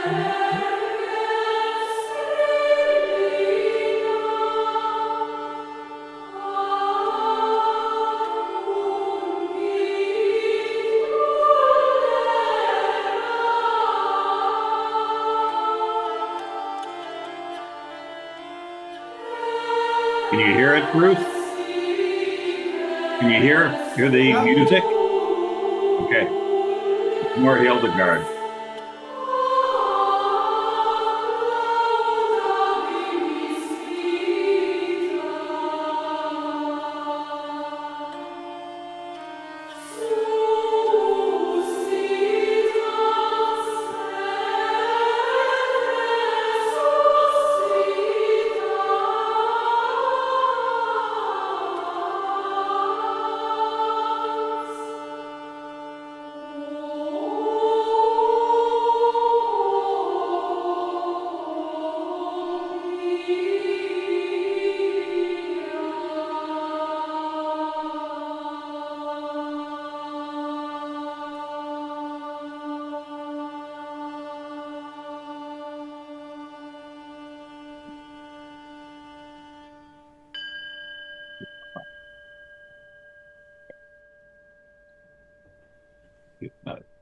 Can you hear it, Bruce? Can you hear the music? Okay, more Hildegard.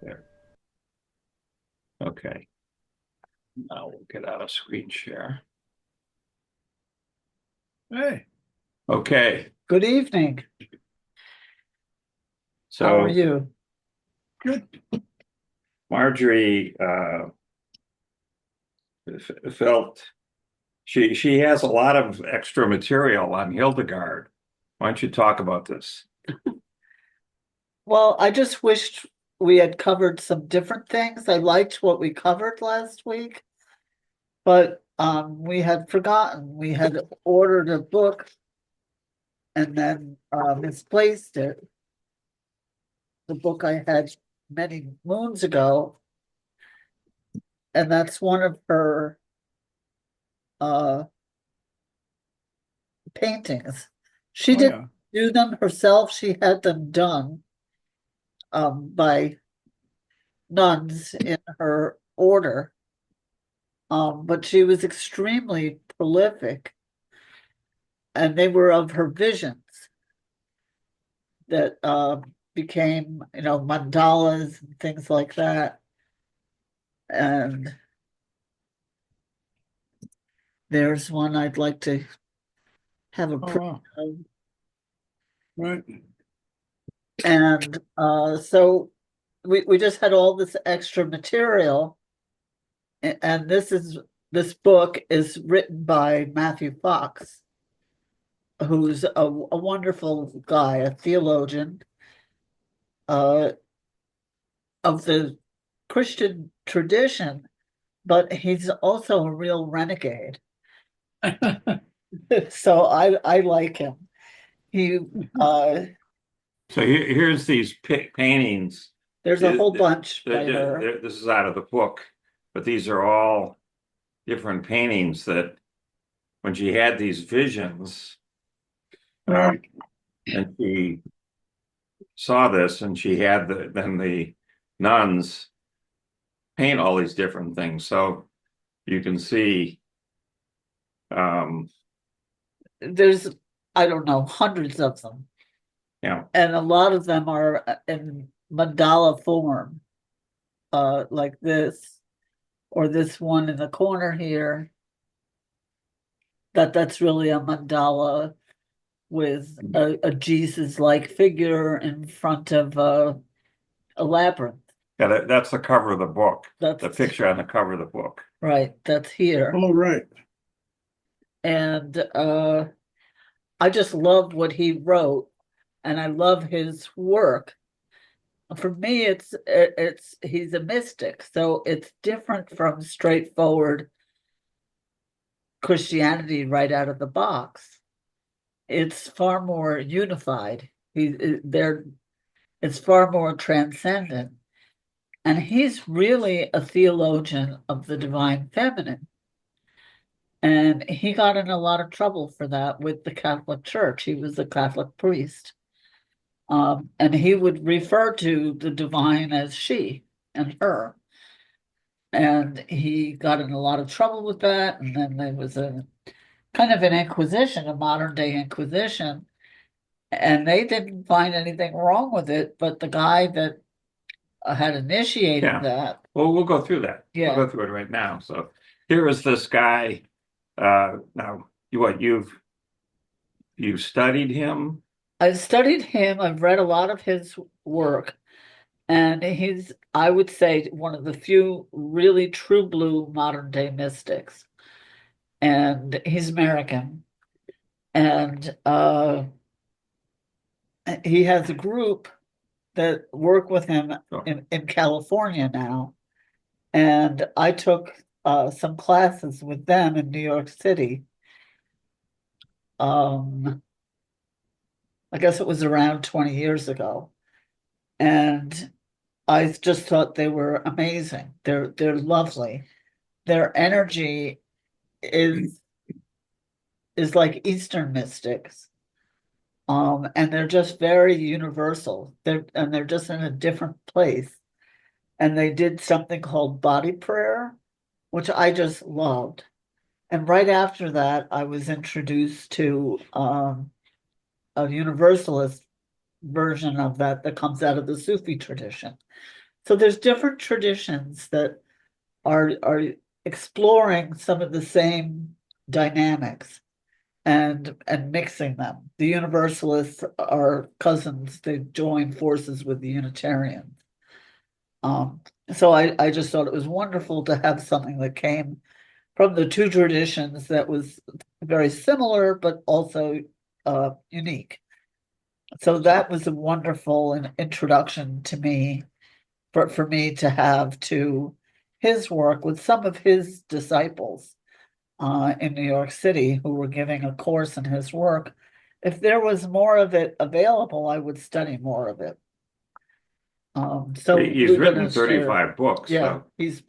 There. Okay. Now we'll get out of screen share. Hey, Okay. Good evening. How are So you? good. Marjorie felt she has a lot of extra material on Hildegard. Why don't you talk about this? Well, I just wished we had covered some different things. I liked what we covered last week, but we had forgotten. We had ordered a book and then misplaced it. The book I had many moons ago, and that's one of her uh paintings. She Oh, didn't yeah. do them herself. She had them done by nuns in her order. But she was extremely prolific, and they were of her visions that became, mandalas and things like that. And there's one I'd like to have a Oh, print wow. of. Right. And so we just had all this extra material, and this book is written by Matthew Fox, who's a wonderful guy, a theologian uh, of the Christian tradition, but he's also a real renegade. So I like him. He So here's these paintings. there's a whole bunch by her. This is out of the book, but these are all different paintings that when she had these visions, Right. and she saw this, and she had then the nuns paint all these different things. So you can see, um, There's, I don't know, hundreds of them, yeah, and a lot of them are in mandala form, like this, or this one in the corner here. That's really a mandala with a Jesus-like figure in front of a labyrinth. yeah, that's the cover of the book. That's the picture on the cover of the book. right. That's here. Oh, right. And I just love what he wrote, and I love his work. For me, it's he's a mystic, so it's different from straightforward Christianity right out of the box. It's far more unified. It's far more transcendent. And he's really a theologian of the divine feminine. And he got in a lot of trouble for that with the Catholic Church. He was a Catholic priest. And he would refer to the divine as she and her. And he got in a lot of trouble with that. And then there was a kind of an inquisition, a modern day inquisition. And they didn't find anything wrong with it, but the guy that had initiated Yeah. that, Well, we'll go through that. We'll yeah. go through it right now. So here is this guy. Now, you've studied him? I've studied him, I've read a lot of his work, and he's, I would say, one of the few really true blue modern day mystics. And he's American. And he has a group that work with him Oh. in California now. And I took some classes with them in New York City. I guess it was around 20 years ago. And I just thought they were amazing. They're lovely. Their energy is like Eastern mystics. And they're just very universal. They're just in a different place. And they did something called body prayer, which I just loved. And right after that, I was introduced to a universalist version of that comes out of the Sufi tradition. So there's different traditions that are exploring some of the same dynamics and mixing them. The Universalists are cousins, they join forces with the Unitarians. So I just thought it was wonderful to have something that came from the two traditions that was very similar but also unique. So that was a wonderful introduction to me for me to have to his work with some of his disciples in New York City who were giving a course in his work. If there was more of it available, I would study more of it. So He's we're written gonna share. 35 books. Yeah, So he's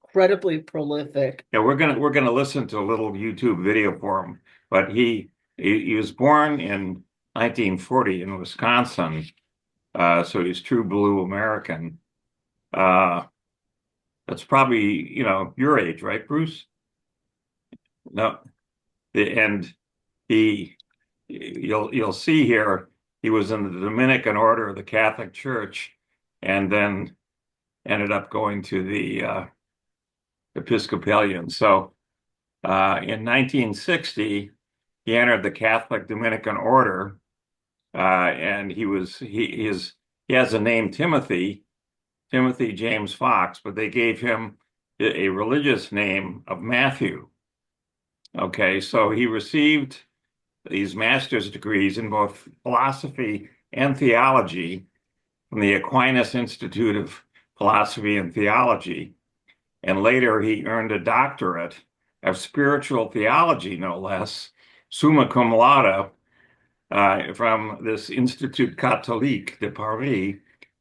incredibly prolific. yeah, we're gonna listen to a little YouTube video for him. But he was born in 1940 in Wisconsin, so he's true blue American. That's probably, your age, right, Bruce? No, and he you'll see here he was in the Dominican order of the Catholic Church, and then ended up going to the Episcopalian. So in 1960, he entered the Catholic Dominican order, and he has a name Timothy James Fox, but they gave him a religious name of Matthew. Okay, so he received these master's degrees in both philosophy and theology from the Aquinas Institute of Philosophy and Theology. And later he earned a doctorate of spiritual theology, no less, summa cum laude, from this Institut Catholique de Paris,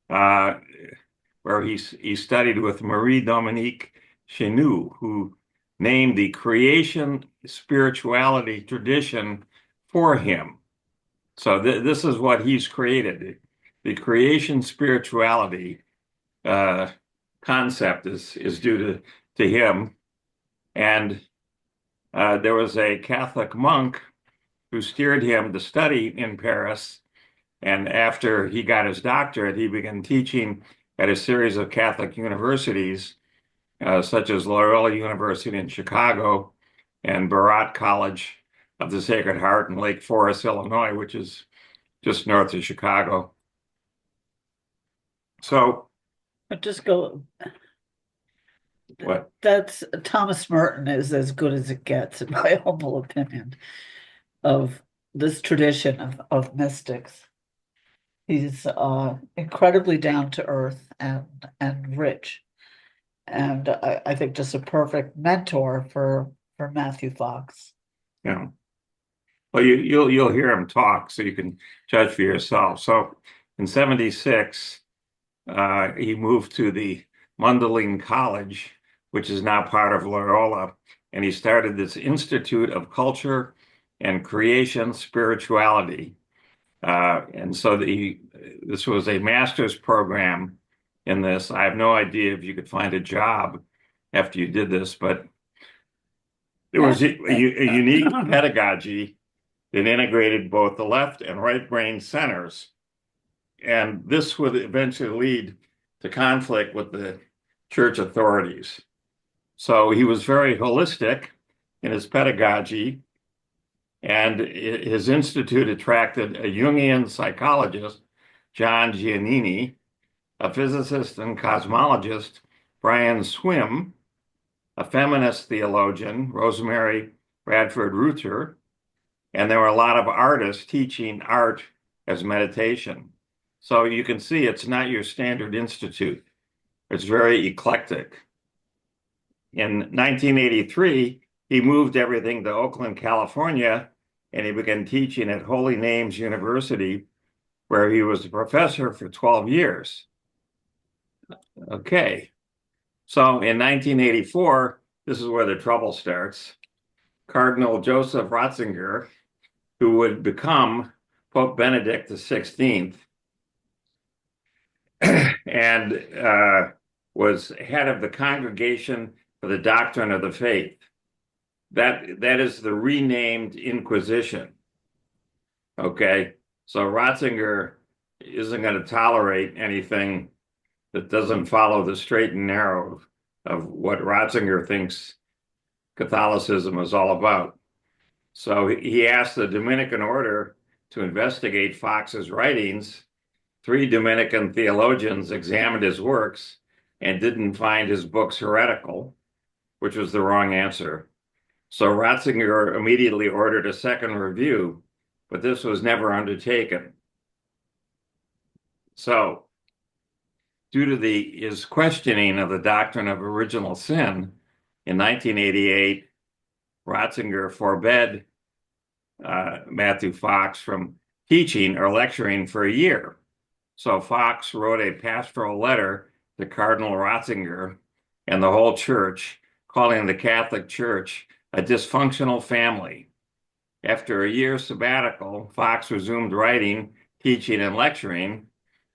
where he studied with Marie Dominique Chenu, who named the creation spirituality tradition for him. So this is what he's created. The creation spirituality concept is due to him. And there was a Catholic monk who steered him to study in Paris. And after he got his doctorate, he began teaching at a series of Catholic universities, such as Loyola University in Chicago and Barat College of the Sacred Heart in Lake Forest, Illinois, which is just north of Chicago. So, But just go. what? That's Thomas Merton is as good as it gets, in my humble opinion, of this tradition of mystics. He's incredibly down to earth and rich, and I think just a perfect mentor for Matthew Fox. Yeah. Well, you'll hear him talk, so you can judge for yourself. So, in '76, he moved to the Mundelein College, which is now part of Loyola, and he started this Institute of Culture and Creation Spirituality. And so this was a master's program in this. I have no idea if you could find a job after you did this, but there was a unique pedagogy that integrated both the left and right brain centers. And this would eventually lead to conflict with the church authorities. So he was very holistic in his pedagogy, and his institute attracted a Jungian psychologist, John Giannini, a physicist and cosmologist, Brian Swim, a feminist theologian, Rosemary Bradford Ruther, and there were a lot of artists teaching art as meditation. So you can see it's not your standard institute. It's very eclectic. In 1983, he moved everything to Oakland, California, and he began teaching at Holy Names University, where he was a professor for 12 years. Okay. So in 1984, this is where the trouble starts. Cardinal Joseph Ratzinger, who would become Pope Benedict XVI, and was head of the Congregation for the Doctrine of the Faith. That is the renamed Inquisition. Okay, so Ratzinger isn't going to tolerate anything that doesn't follow the straight and narrow of what Ratzinger thinks Catholicism is all about. So he asked the Dominican order to investigate Fox's writings. 3 Dominican theologians examined his works and didn't find his books heretical, which was the wrong answer. So Ratzinger immediately ordered a second review, but this was never undertaken. So, due to his questioning of the doctrine of original sin, in 1988, Ratzinger forbade Matthew Fox from teaching or lecturing for a year. So Fox wrote a pastoral letter to Cardinal Ratzinger and the whole church, calling the Catholic Church a dysfunctional family. After a year's sabbatical, Fox resumed writing, teaching, and lecturing.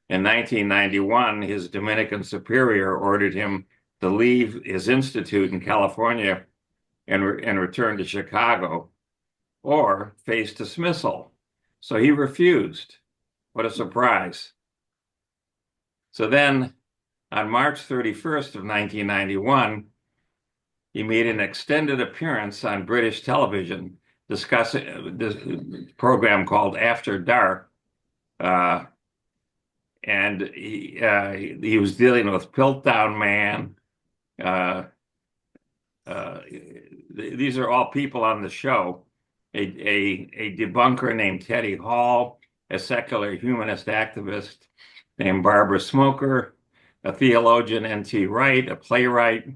In 1991, his Dominican superior ordered him to leave his institute in California and return to Chicago or face dismissal. So he refused. What a surprise. So then, on March 31st of 1991, he made an extended appearance on British television discussing this program called After Dark. And he was dealing with Piltdown Man. These are all people on the show. A debunker named Teddy Hall, a secular humanist activist named Barbara Smoker, a theologian, N.T. Wright, a playwright,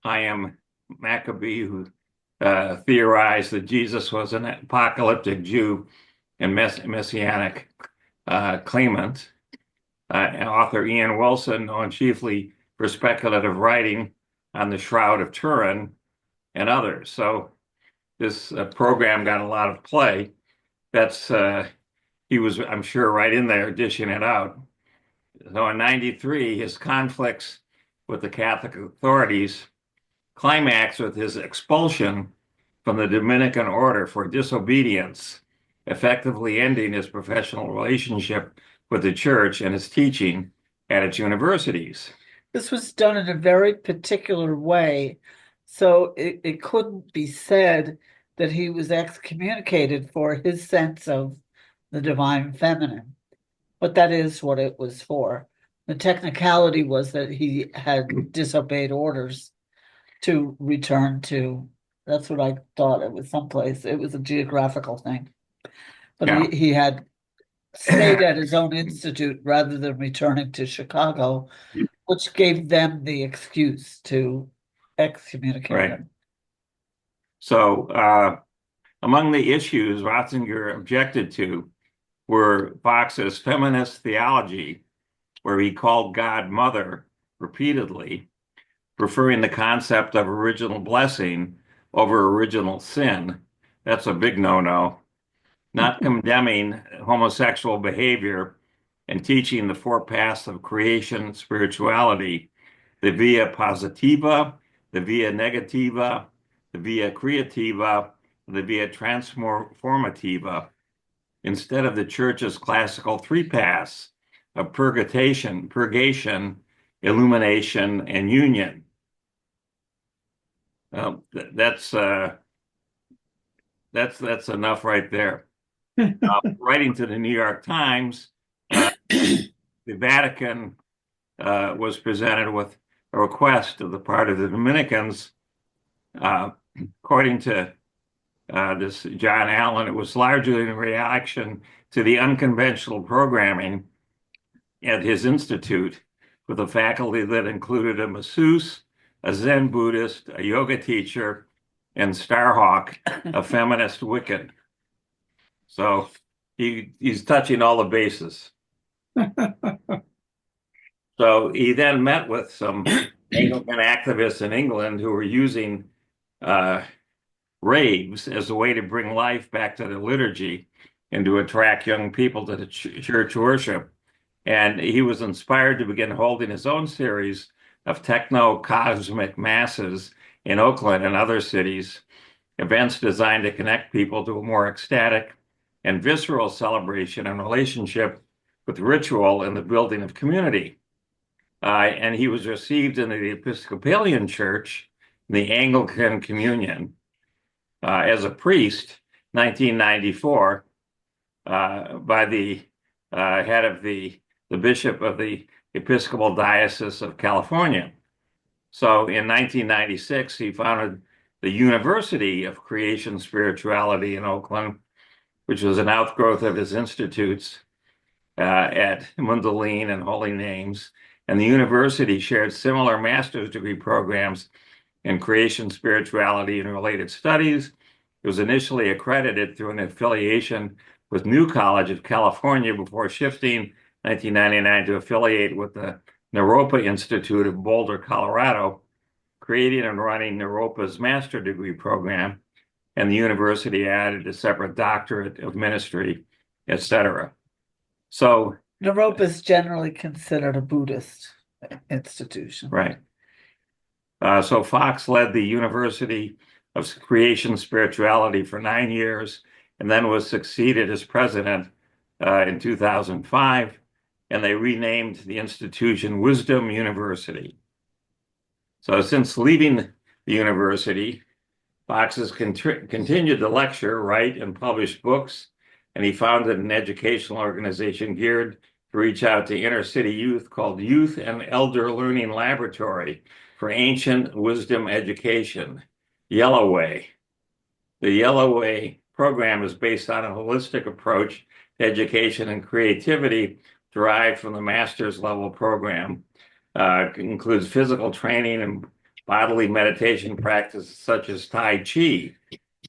Chaim Maccabee, who theorized that Jesus was an apocalyptic Jew and messianic claimant, and author Ian Wilson, known chiefly for speculative writing on the Shroud of Turin, and others. So this program got a lot of play. He was, I'm sure, right in there dishing it out. So in 93, his conflicts with the Catholic authorities climaxed with his expulsion from the Dominican order for disobedience, effectively ending his professional relationship with the church and his teaching at its universities. This was done in a very particular way, so it couldn't be said that he was excommunicated for his sense of the divine feminine, but that is what it was for. The technicality was that he had disobeyed orders to return to, that's what I thought it was someplace, it was a geographical thing. But Yeah. he had stayed at his own institute rather than returning to Chicago, which gave them the excuse to excommunicate him. So among the issues Ratzinger objected to were Fox's feminist theology, where he called God Mother repeatedly, preferring the concept of original blessing over original sin. That's a big no-no. Not condemning homosexual behavior and teaching the 4 paths of creation spirituality, the via positiva, the via negativa, the via creativa, the via transformativa, instead of the church's classical three paths of purgation, illumination, and union. That's enough right there. Writing to the New York Times, the Vatican was presented with a request on the part of the Dominicans. According to this John Allen, it was largely in reaction to the unconventional programming at his institute, with a faculty that included a masseuse, a Zen Buddhist, a yoga teacher, and Starhawk, a feminist Wiccan. So he's touching all the bases. So he then met with some Anglican activists in England who were using raves as a way to bring life back to the liturgy and to attract young people to the church worship. And he was inspired to begin holding his own series of techno-cosmic masses in Oakland and other cities, events designed to connect people to a more ecstatic and visceral celebration and relationship with ritual and the building of community. And he was received in the Episcopalian Church, the Anglican Communion, as a priest, 1994, by the head of the bishop of the Episcopal Diocese of California. So in 1996, he founded the University of Creation Spirituality in Oakland, which was an outgrowth of his institutes at Mundelein and Holy Names. And the university shared similar master's degree programs in creation spirituality and related studies. It was initially accredited through an affiliation with New College of California before shifting 1999 to affiliate with the Naropa Institute of Boulder, Colorado, creating and running Naropa's master degree program, and the university added a separate doctorate of ministry, etc. So Naropa is generally considered a Buddhist institution. Right. So Fox led the University of Creation Spirituality for 9 years, and then was succeeded as president in 2005, and they renamed the institution Wisdom University. So since leaving the university, Fox has continued to lecture, write, and publish books, and he founded an educational organization geared to reach out to inner city youth called Youth and Elder Learning Laboratory for Ancient Wisdom Education, Yellow Way. The Yellow Way program is based on a holistic approach to education and creativity derived from the master's level program. It includes physical training and bodily meditation practices such as Tai Chi.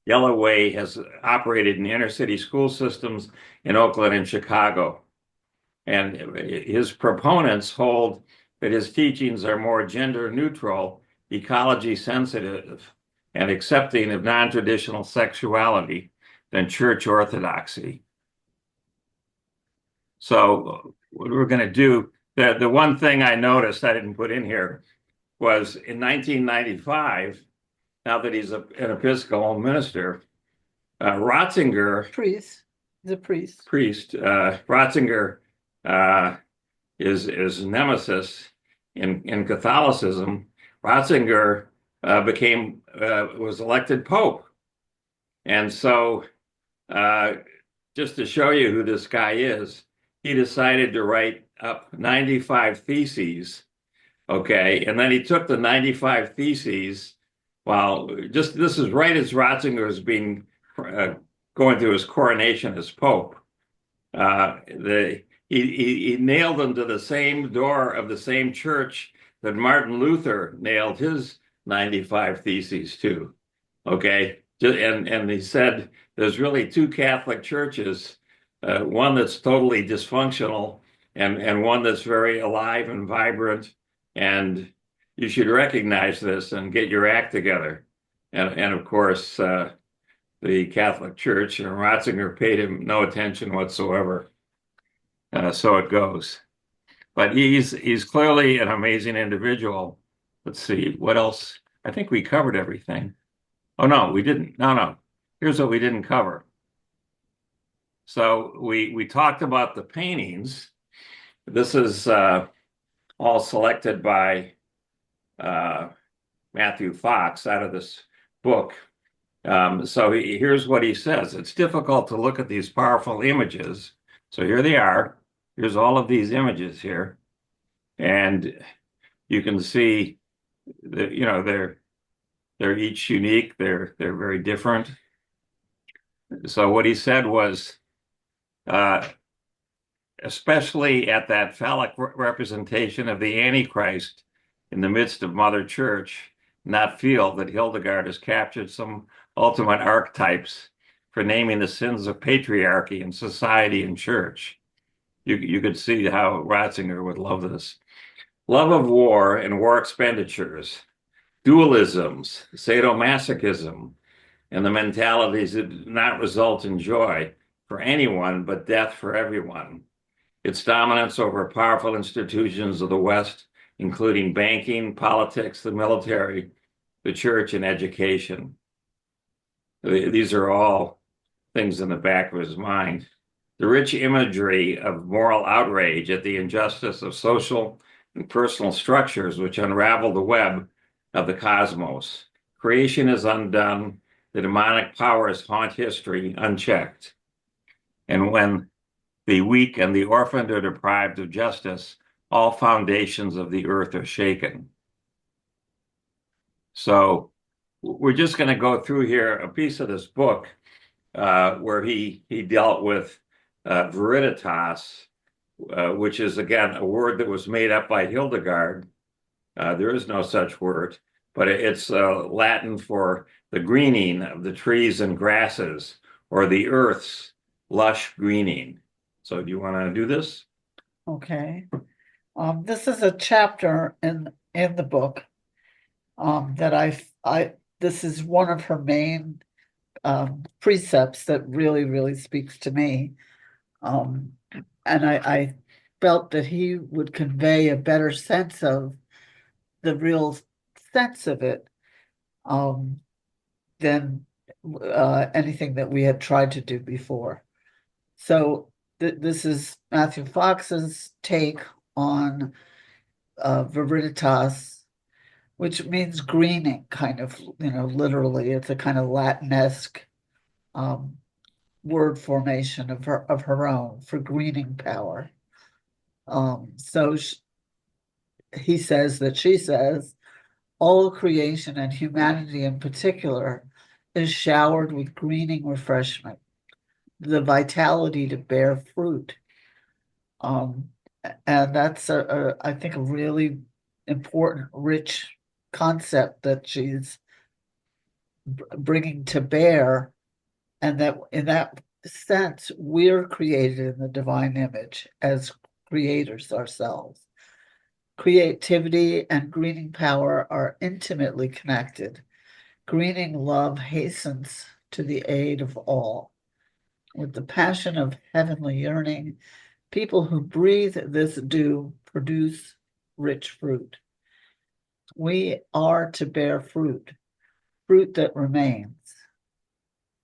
Yellow Way has operated in inner city school systems in Oakland and Chicago. And his proponents hold that his teachings are more gender neutral, ecology sensitive, and accepting of non-traditional sexuality than church orthodoxy. So what we're going to do, the one thing I noticed I didn't put in here was in 1995, now that he's an Episcopal minister, Ratzinger, Ratzinger is nemesis in Catholicism. Ratzinger was elected Pope. And so just to show you who this guy is, he decided to write up 95 theses, okay? And then he took the 95 theses, this is right as Ratzinger is being going through his coronation as Pope. He nailed them to the same door of the same church that Martin Luther nailed his 95 theses to, okay? And he said there's really two Catholic churches, one that's totally dysfunctional and one that's very alive and vibrant, and you should recognize this and get your act together. And of course, the Catholic Church and Ratzinger paid him no attention whatsoever. So it goes. But he's clearly an amazing individual. Let's see, what else I think we covered everything. Oh, no, we didn't. No. Here's what we didn't cover. So we talked about the paintings. This is all selected by Matthew Fox out of this book. So here's what he says. It's difficult to look at these powerful images. So here they are. Here's all of these images here. And you can see that, they're each unique. They're very different. So what he said was, especially at that phallic representation of the Antichrist in the midst of Mother Church, not feel that Hildegard has captured some ultimate archetypes for naming the sins of patriarchy in society and church. You could see how Ratzinger would love this. Love of war and war expenditures, dualisms, sadomasochism, and the mentalities that do not result in joy for anyone but death for everyone. Its dominance over powerful institutions of the West, including banking, politics, the military, the church, and education. These are all things in the back of his mind. The rich imagery of moral outrage at the injustice of social and personal structures which unravel the web of the cosmos. Creation is undone. The demonic powers haunt history unchecked. And when the weak and the orphaned are deprived of justice, all foundations of the earth are shaken. So we're just going to go through here a piece of this book where he dealt with veritas, which is, again, a word that was made up by Hildegard. There is no such word, but it's Latin for the greening of the trees and grasses, or the earth's lush greening. So do you want to do this? Okay. This is a chapter in the book that this is one of her main precepts that really speaks to me. And I felt that he would convey a better sense of the real sense of it than anything that we had tried to do before. So this is Matthew Fox's take on veritas, which means greening, kind of, literally. It's a kind of Latinesque word formation of her own for greening power. So he says that she says, all creation and humanity in particular is showered with greening refreshment, the vitality to bear fruit. And that's, I think, a really important, rich concept that she's bringing to bear, and that in that sense, we're created in the divine image as creators ourselves. Creativity and greening power are intimately connected. Greening love hastens to the aid of all. With the passion of heavenly yearning, people who breathe this dew produce rich fruit. We are to bear fruit that remains.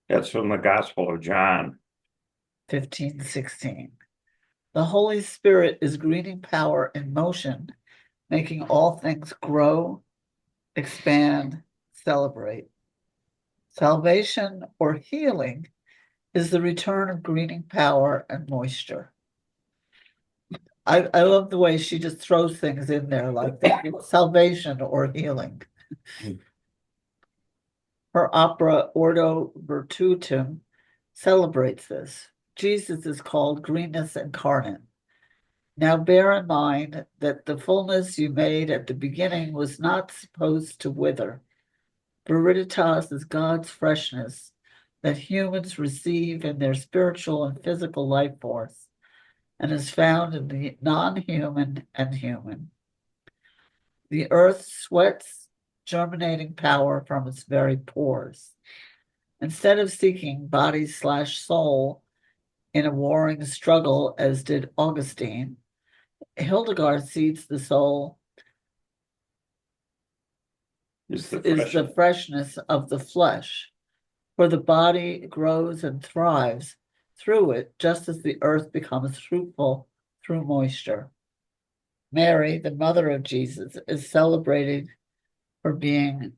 That's from the Gospel of John. 15:16. The Holy Spirit is greening power in motion, making all things grow, expand, celebrate. Salvation or healing is the return of greening power and moisture. I love the way she just throws things in there like that. Salvation or healing. Her opera Ordo Virtutum celebrates this. Jesus is called greenness incarnate. Now bear in mind that the fullness you made at the beginning was not supposed to wither. Veritas is God's freshness that humans receive in their spiritual and physical life force, and is found in the non-human and human. The earth sweats germinating power from its very pores. Instead of seeking body/soul in a warring struggle, as did Augustine, Hildegard seeds the soul is the is the freshness. freshness of the flesh. For the body grows and thrives through it, just as the earth becomes fruitful through moisture. Mary, the mother of Jesus, is celebrated for being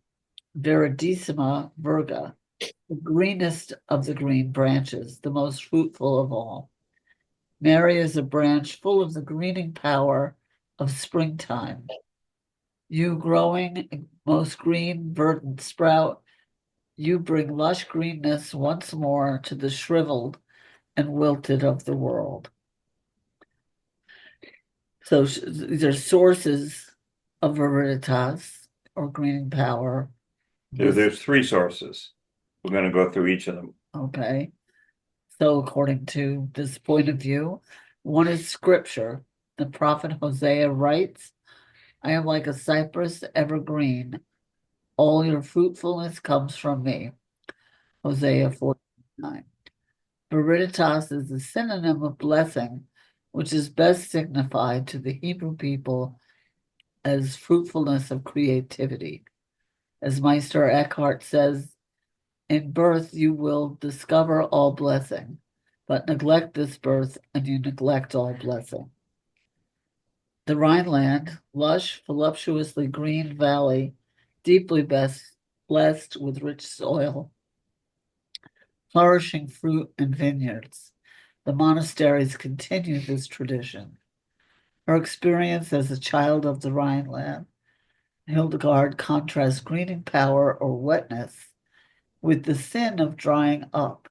Viridissima virga, the greenest of the green branches, the most fruitful of all. Mary is a branch full of the greening power of springtime. You growing most green, verdant sprout, you bring lush greenness once more to the shriveled and wilted of the world. So these are sources of viriditas or greening power. There's three sources. We're going to go through each of them. Okay. So according to this point of view, one is scripture. The prophet Hosea writes, I am like a cypress evergreen. All your fruitfulness comes from me. Hosea 49. Viriditas is a synonym of blessing, which is best signified to the Hebrew people as fruitfulness of creativity. As Meister Eckhart says, in birth you will discover all blessing, but neglect this birth and you neglect all blessing. The Rhineland, lush, voluptuously green valley, deeply blessed with rich soil, flourishing fruit and vineyards. The monasteries continue this tradition. Her experience as a child of the Rhineland, Hildegard contrasts greening power or wetness with the sin of drying up.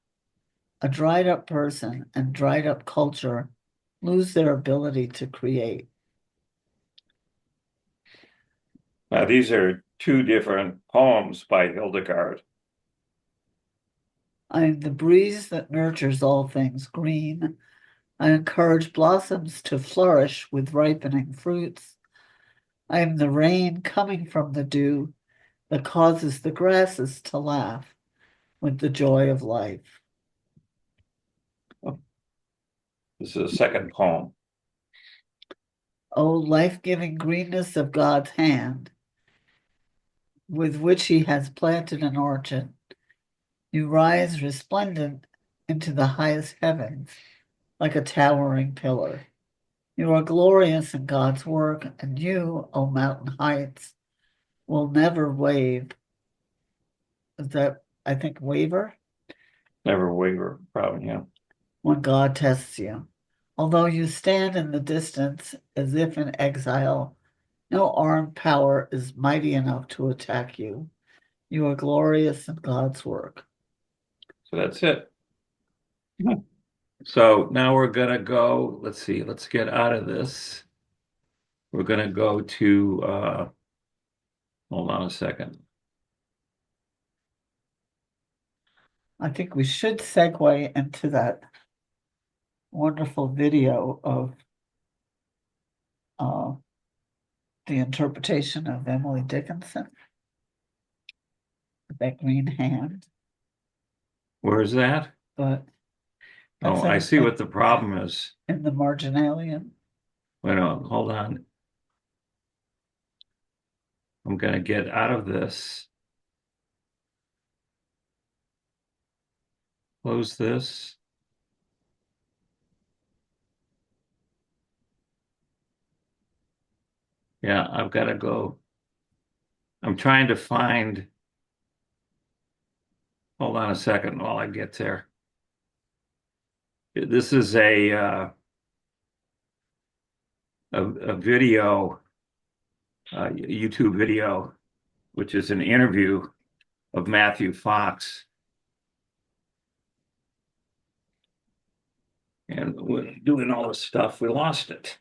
A dried up person and dried up culture lose their ability to create. Now, these are two different poems by Hildegard. I am the breeze that nurtures all things green. I encourage blossoms to flourish with ripening fruits. I am the rain coming from the dew that causes the grasses to laugh with the joy of life. This is a second poem. O life-giving greenness of God's hand, with which he has planted an orchard, you rise resplendent into the highest heavens like a towering pillar. You are glorious in God's work, and you, O mountain heights, will never wave. Is that, I think, waver? Never waver, probably, yeah. When God tests you. Although you stand in the distance as if in exile, no armed power is mighty enough to attack you. You are glorious in God's work. So that's it. So now we're going to go, let's see, let's get out of this. We're going to go to, hold on a second. I think we should segue into that wonderful video of the interpretation of Emily Dickinson, that green hand. Where is that? But Oh, that's I see what the problem is. in the marginalian. Wait a minute, hold on. I'm going to get out of this. Close this. Yeah, I've got to go. I'm trying to find. Hold on a second while I get there. This is a video, YouTube video, which is an interview of Matthew Fox. And we're doing all this stuff, we lost it.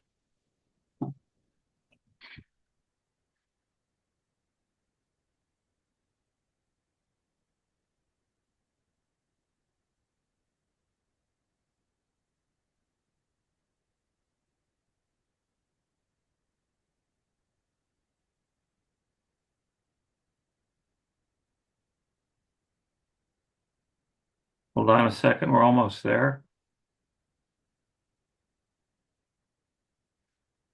Hold on a second, we're almost there.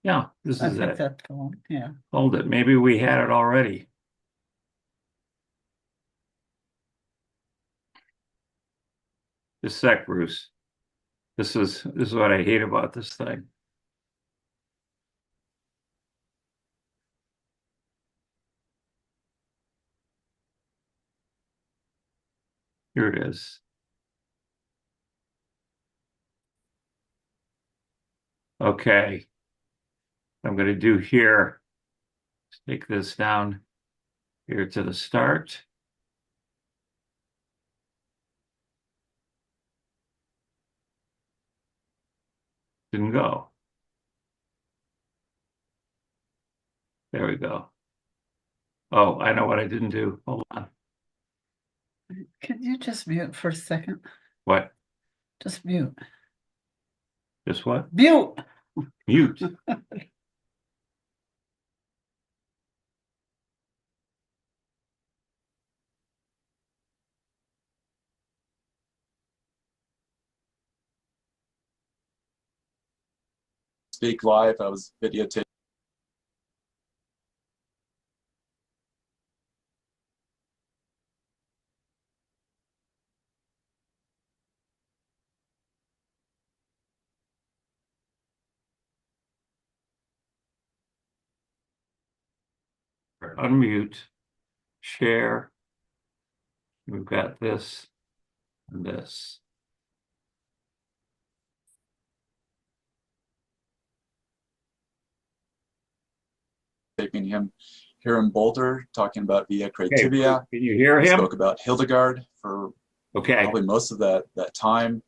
Yeah, this I is think it. that's the one, yeah. Hold it, maybe we had it already. Just a sec, Bruce. This is what I hate about this thing. Here it is. Okay. I'm going to do here. Let's take this down here to the start. Didn't go. There we go. Oh, I know what I didn't do. Hold on. Can you just mute for a second? What? Just mute. Just what? Mute. Mute. Speak live. I was videotaping. Unmute. Share. We've got this and this. Him here in Boulder, talking about Via Creativia. Can you hear He him? spoke about Hildegard for probably most of that time.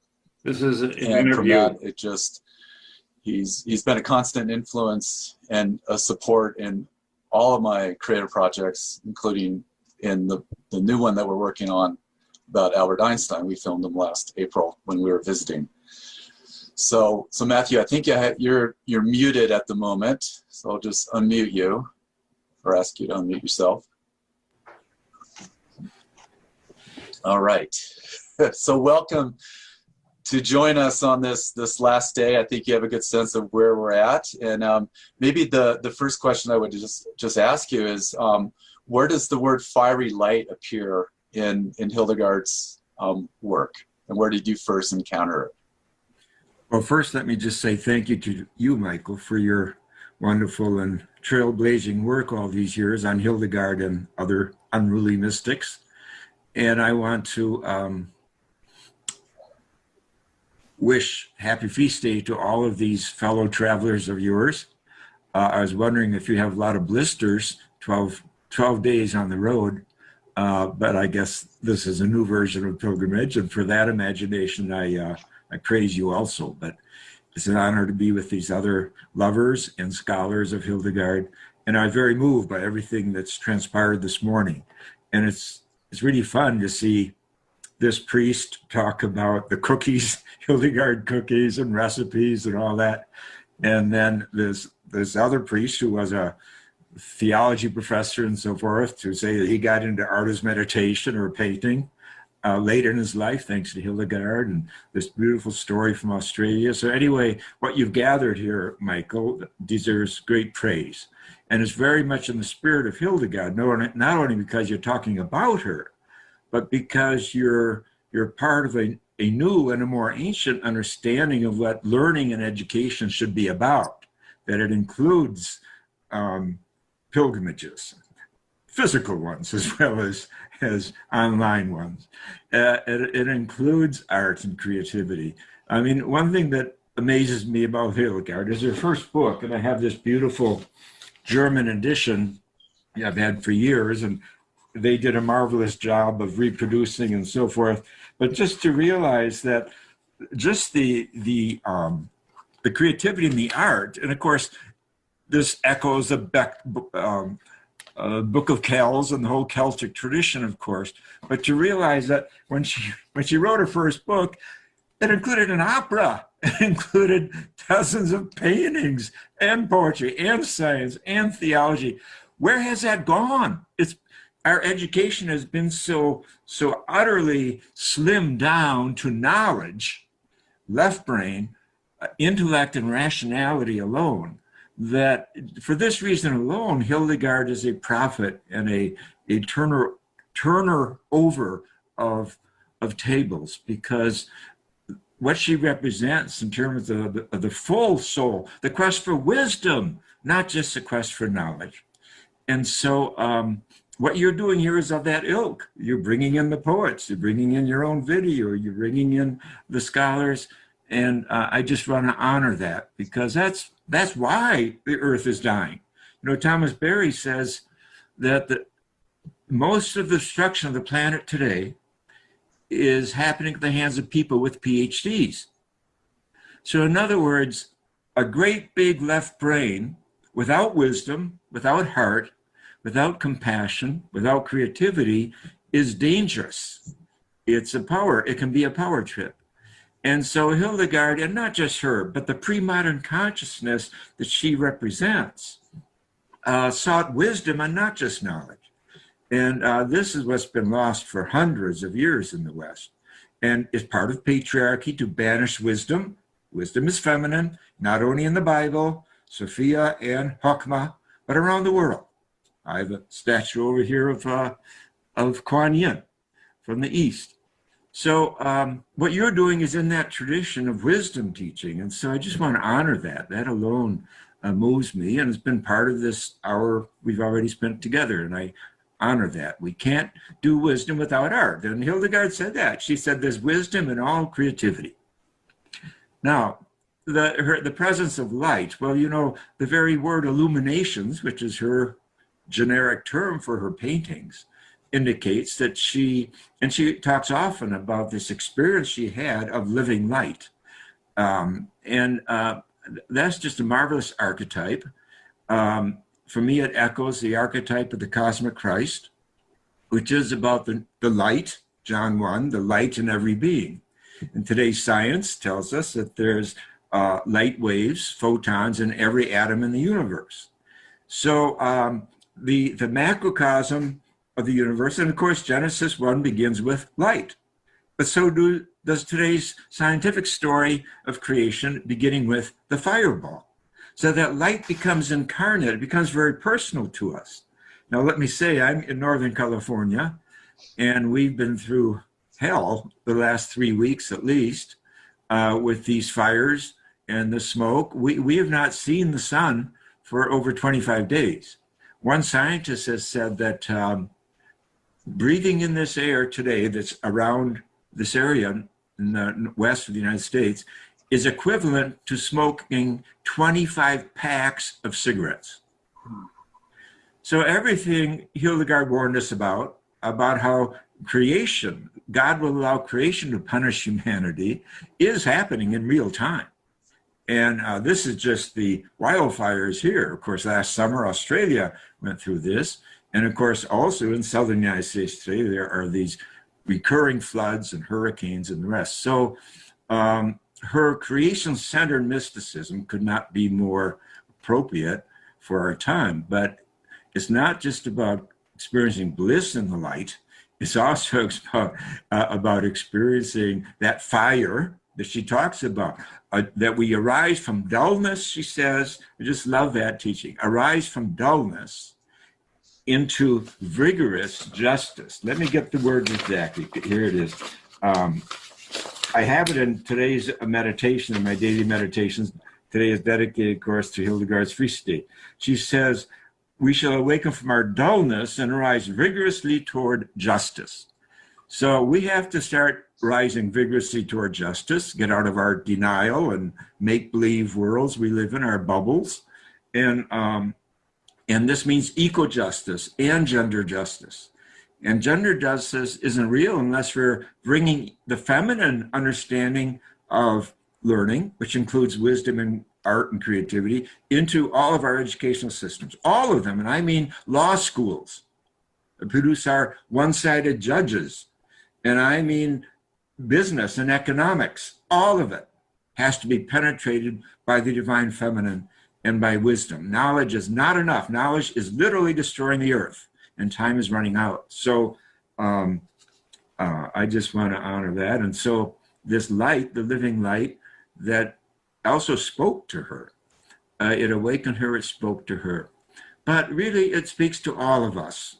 This is an And interview. from that, it just he's been a constant influence and a support in all of my creative projects, including in the new one that we're working on about Albert Einstein. We filmed him last April when we were visiting. So Matthew, I think you're muted at the moment, so I'll just unmute you or ask you to unmute yourself. All right. So welcome to join us on this last day. I think you have a good sense of where we're at, and maybe the first question I would just ask you is, where does the word fiery light appear in Hildegard's work, and where did you first encounter it? Well, first, let me just say thank you to you, Michael, for your wonderful and trailblazing work all these years on Hildegard and other unruly mystics. And I want to wish happy feast day to all of these fellow travelers of yours. I was wondering if you have a lot of blisters, 12 days on the road, but I guess this is a new version of pilgrimage, and for that imagination, I praise you also. But it's an honor to be with these other lovers and scholars of Hildegard, and I'm very moved by everything that's transpired this morning. And it's really fun to see this priest talk about the cookies, Hildegard cookies and recipes and all that. And then this other priest who was a theology professor and so forth to say that he got into artist meditation or painting late in his life, thanks to Hildegard, and this beautiful story from Australia. So anyway, what you've gathered here, Michael, deserves great praise. And it's very much in the spirit of Hildegard, not only because you're talking about her, but because you're part of a new and a more ancient understanding of what learning and education should be about, that it includes pilgrimages, physical ones as well as online ones. It includes art and creativity. I mean, one thing that amazes me about Hildegard is her first book, and I have this beautiful German edition I've had for years, and they did a marvelous job of reproducing and so forth. But just to realize that just the creativity in the art, and of course, this echoes the Book of Kells and the whole Celtic tradition, of course. But to realize that when she wrote her first book, it included an opera, it included dozens of paintings and poetry and science and theology. Where has that gone? Our education has been so utterly slimmed down to knowledge, left brain, intellect, and rationality alone, that for this reason alone, Hildegard is a prophet and a turner over of of tables, because what she represents in terms of the full soul, the quest for wisdom, not just the quest for knowledge. And so what you're doing here is of that ilk. You're bringing in the poets, you're bringing in your own video, you're bringing in the scholars. And I just want to honor that, because that's why the earth is dying. You know, Thomas Berry says that most of the destruction of the planet today is happening at the hands of people with PhDs. So in other words, a great big left brain without wisdom, without heart, without compassion, without creativity is dangerous. It's a power, it can be a power trip. And so Hildegard, and not just her, but the pre-modern consciousness that she represents, sought wisdom and not just knowledge. And this is what's been lost for hundreds of years in the West. And it's part of patriarchy to banish wisdom. Wisdom is feminine, not only in the Bible, Sophia and Chokmah, but around the world. I have a statue over here of Kuan Yin from the East. So what you're doing is in that tradition of wisdom teaching. And so I just want to honor that. That alone moves me, and it's been part of this hour we've already spent together. And I honor that. We can't do wisdom without art. And Hildegard said that. She said there's wisdom in all creativity. Now, the presence of light, well, you know, the very word illuminations, which is her generic term for her paintings, indicates that she talks often about this experience she had of living light. That's just a marvelous archetype. For me, it echoes the archetype of the cosmic Christ, which is about the light, John 1, the light in every being. And today's science tells us that there's light waves, photons in every atom in the universe. So the macrocosm of the universe, and of course, Genesis 1 begins with light. But so does today's scientific story of creation, beginning with the fireball. So that light becomes incarnate, it becomes very personal to us. Now, let me say, I'm in Northern California, and we've been through hell the last 3 weeks at least with these fires and the smoke. We have not seen the sun for over 25 days. One scientist has said that breathing in this air today that's around this area in the west of the United States is equivalent to smoking 25 packs of cigarettes. So everything Hildegard warned us about how creation, God will allow creation to punish humanity, is happening in real time. And this is just the wildfires here. Of course, last summer, Australia went through this. And of course, also in southern United States today, there are these recurring floods and hurricanes and the rest. So her creation-centered mysticism could not be more appropriate for our time. But it's not just about experiencing bliss in the light. It's also about experiencing that fire that she talks about, that we arise from dullness, she says. I just love that teaching. Arise from dullness into vigorous justice. Let me get the words exactly. Here it is. I have it in today's meditation, in my daily meditations. Today is dedicated, of course, to Hildegard's feast day. She says, we shall awaken from our dullness and rise vigorously toward justice. So we have to start rising vigorously toward justice, get out of our denial and make-believe worlds we live in, our bubbles. And this means eco-justice and gender justice. And gender justice isn't real unless we're bringing the feminine understanding of learning, which includes wisdom and art and creativity, into all of our educational systems, all of them. And I mean law schools produce our one-sided judges. And I mean business and economics, all of it has to be penetrated by the divine feminine and by wisdom. Knowledge is not enough. Knowledge is literally destroying the earth, and time is running out. So I just want to honor that. And so this light, the living light, that also spoke to her. It awakened her, it spoke to her. But really, it speaks to all of us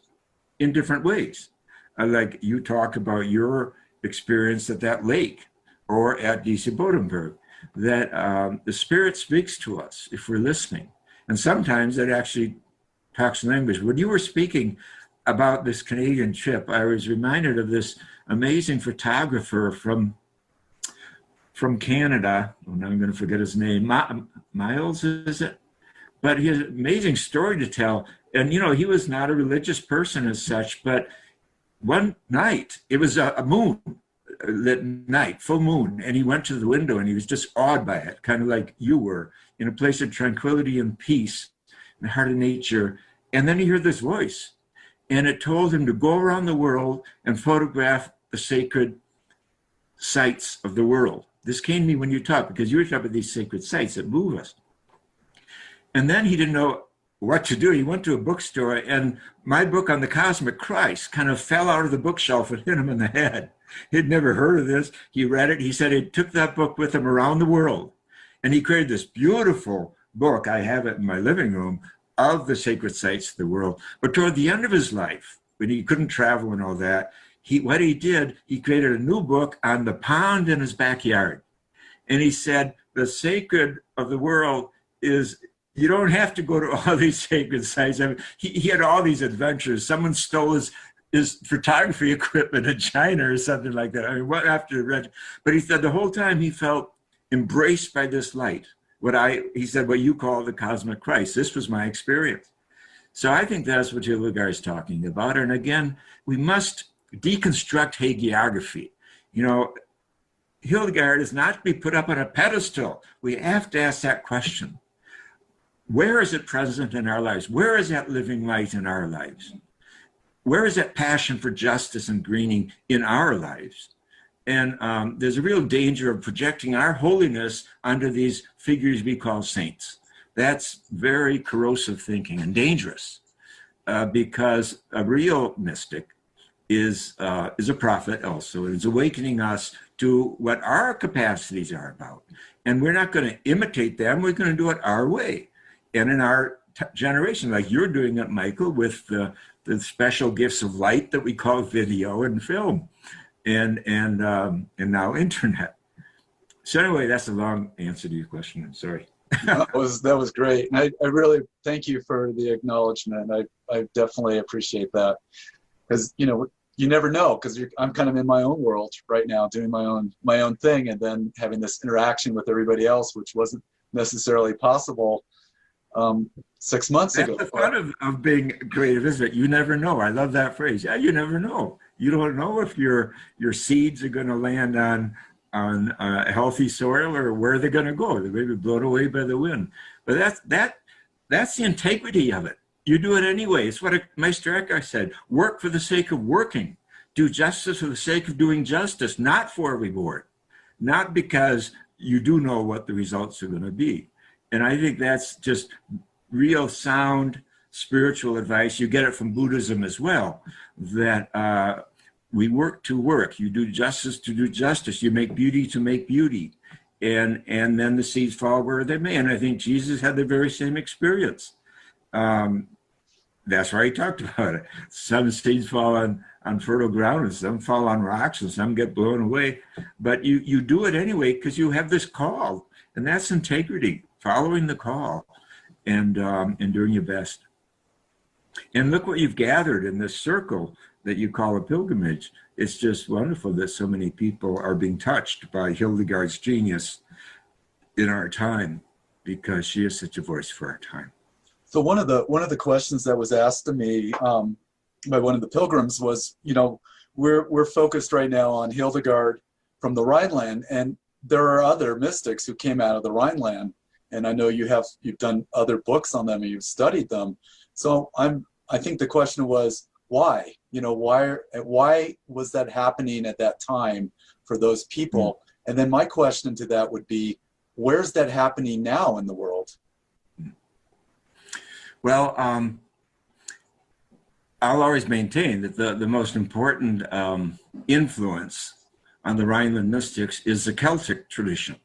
in different ways. Like you talk about your experienced at that lake or at DC Bodenberg, that the Spirit speaks to us if we're listening. And sometimes it actually talks language. When you were speaking about this Canadian trip, I was reminded of this amazing photographer from Canada. Oh, now I'm going to forget his name. Miles, is it? But he has an amazing story to tell. And, you know, he was not a religious person as such, but one night, it was a moon lit night, full moon, and he went to the window and he was just awed by it, kind of like you were, in a place of tranquility and peace, in the heart of nature. And then he heard this voice, and it told him to go around the world and photograph the sacred sites of the world. This came to me when you talked, because you were talking about these sacred sites that move us. And then he didn't know what to do. He went to a bookstore, and my book on the cosmic Christ kind of fell out of the bookshelf and hit him in the head. He'd never heard of this. He read it. He said he took that book with him around the world, and he created this beautiful book. I have it in my living room, of the sacred sites of the world. But toward the end of his life, when he couldn't travel and all that, what he did, he created a new book on the pond in his backyard. And he said, the sacred of the world is, you don't have to go to all these sacred sites. I mean, he had all these adventures. Someone stole his photography equipment in China or something like that. I mean, what after? But he said the whole time he felt embraced by this light. He said, what you call the cosmic Christ. This was my experience. So I think that's what Hildegard is talking about. And again, we must deconstruct hagiography. You know, Hildegard is not to be put up on a pedestal. We have to ask that question. Where is it present in our lives? Where is that living light in our lives? Where is that passion for justice and greening in our lives? And there's a real danger of projecting our holiness onto these figures we call saints. That's very corrosive thinking and dangerous, because a real mystic is a prophet also. It's awakening us to what our capacities are about. And we're not going to imitate them. We're going to do it our way. And in our generation, like you're doing it, Michael, with the special gifts of light that we call video and film, and now internet. So anyway, that's a long answer to your question. I'm sorry. That was great. And I really thank you for the acknowledgement. I definitely appreciate that, because you know, you never know, because I'm kind of in my own world right now, doing my own thing, and then having this interaction with everybody else, which wasn't necessarily possible 6 months ago. That's the fun of being creative, isn't it? You never know. I love that phrase. Yeah, you never know. You don't know if your seeds are going to land on healthy soil or where they're going to go. They may be blown away by the wind. But that's the integrity of it. You do it anyway. It's what Meister Eckhart said. Work for the sake of working. Do justice for the sake of doing justice, not for a reward. Not because you do know what the results are going to be. And I think that's just real sound spiritual advice. You get it from Buddhism as well, that we work to work. You do justice to do justice. You make beauty to make beauty. And then the seeds fall where they may. And I think Jesus had the very same experience. That's why he talked about it. Some seeds fall on fertile ground, and some fall on rocks, and some get blown away. But you do it anyway because you have this call, and that's integrity, following the call and doing your best. And look what you've gathered in this circle that you call a pilgrimage. It's just wonderful that so many people are being touched by Hildegard's genius in our time, because she is such a voice for our time. So one of the questions that was asked to me by one of the pilgrims was, you know, we're focused right now on Hildegard from the Rhineland, and there are other mystics who came out of the Rhineland, and I know you've done other books on them and you've studied them. So I think the question was, why? You know, why was that happening at that time for those people? And then my question to that would be, where's that happening now in the world? Well, I'll always maintain that the most important influence on the Rhineland mystics is the Celtic tradition.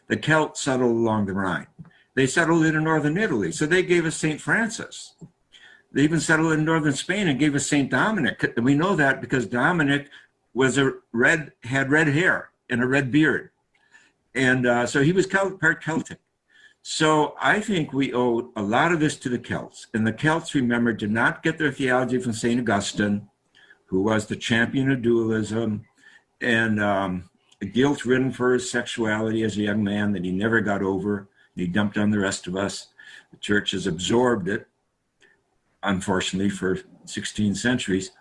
The Celts settled along the Rhine. They settled in northern Italy, so they gave us St. Francis. They even settled in northern Spain and gave us St. Dominic. And we know that because Dominic had red hair and a red beard. And so he was part Celtic. So I think we owe a lot of this to the Celts. And the Celts, remember, did not get their theology from St. Augustine, who was the champion of dualism and guilt-ridden for his sexuality as a young man that he never got over. He dumped on the rest of us. The church has absorbed it, unfortunately, for 16 centuries.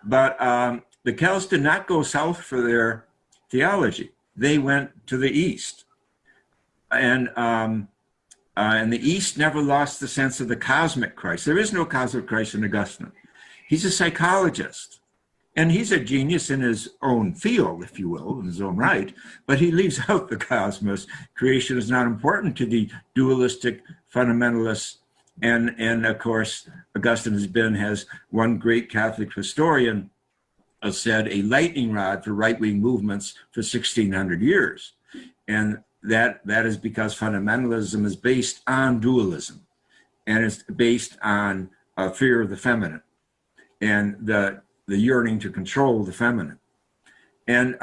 But the Celts did not go south for their theology. They went to the east. And the East never lost the sense of the cosmic Christ. There is no cosmic Christ in Augustine. He's a psychologist. And he's a genius in his own field, if you will, in his own right. But he leaves out the cosmos. Creation is not important to the dualistic fundamentalists. And of course, Augustine has one great Catholic historian said, a lightning rod for right-wing movements for 1,600 years. And that is because fundamentalism is based on dualism, and it's based on fear of the feminine and the yearning to control the feminine. And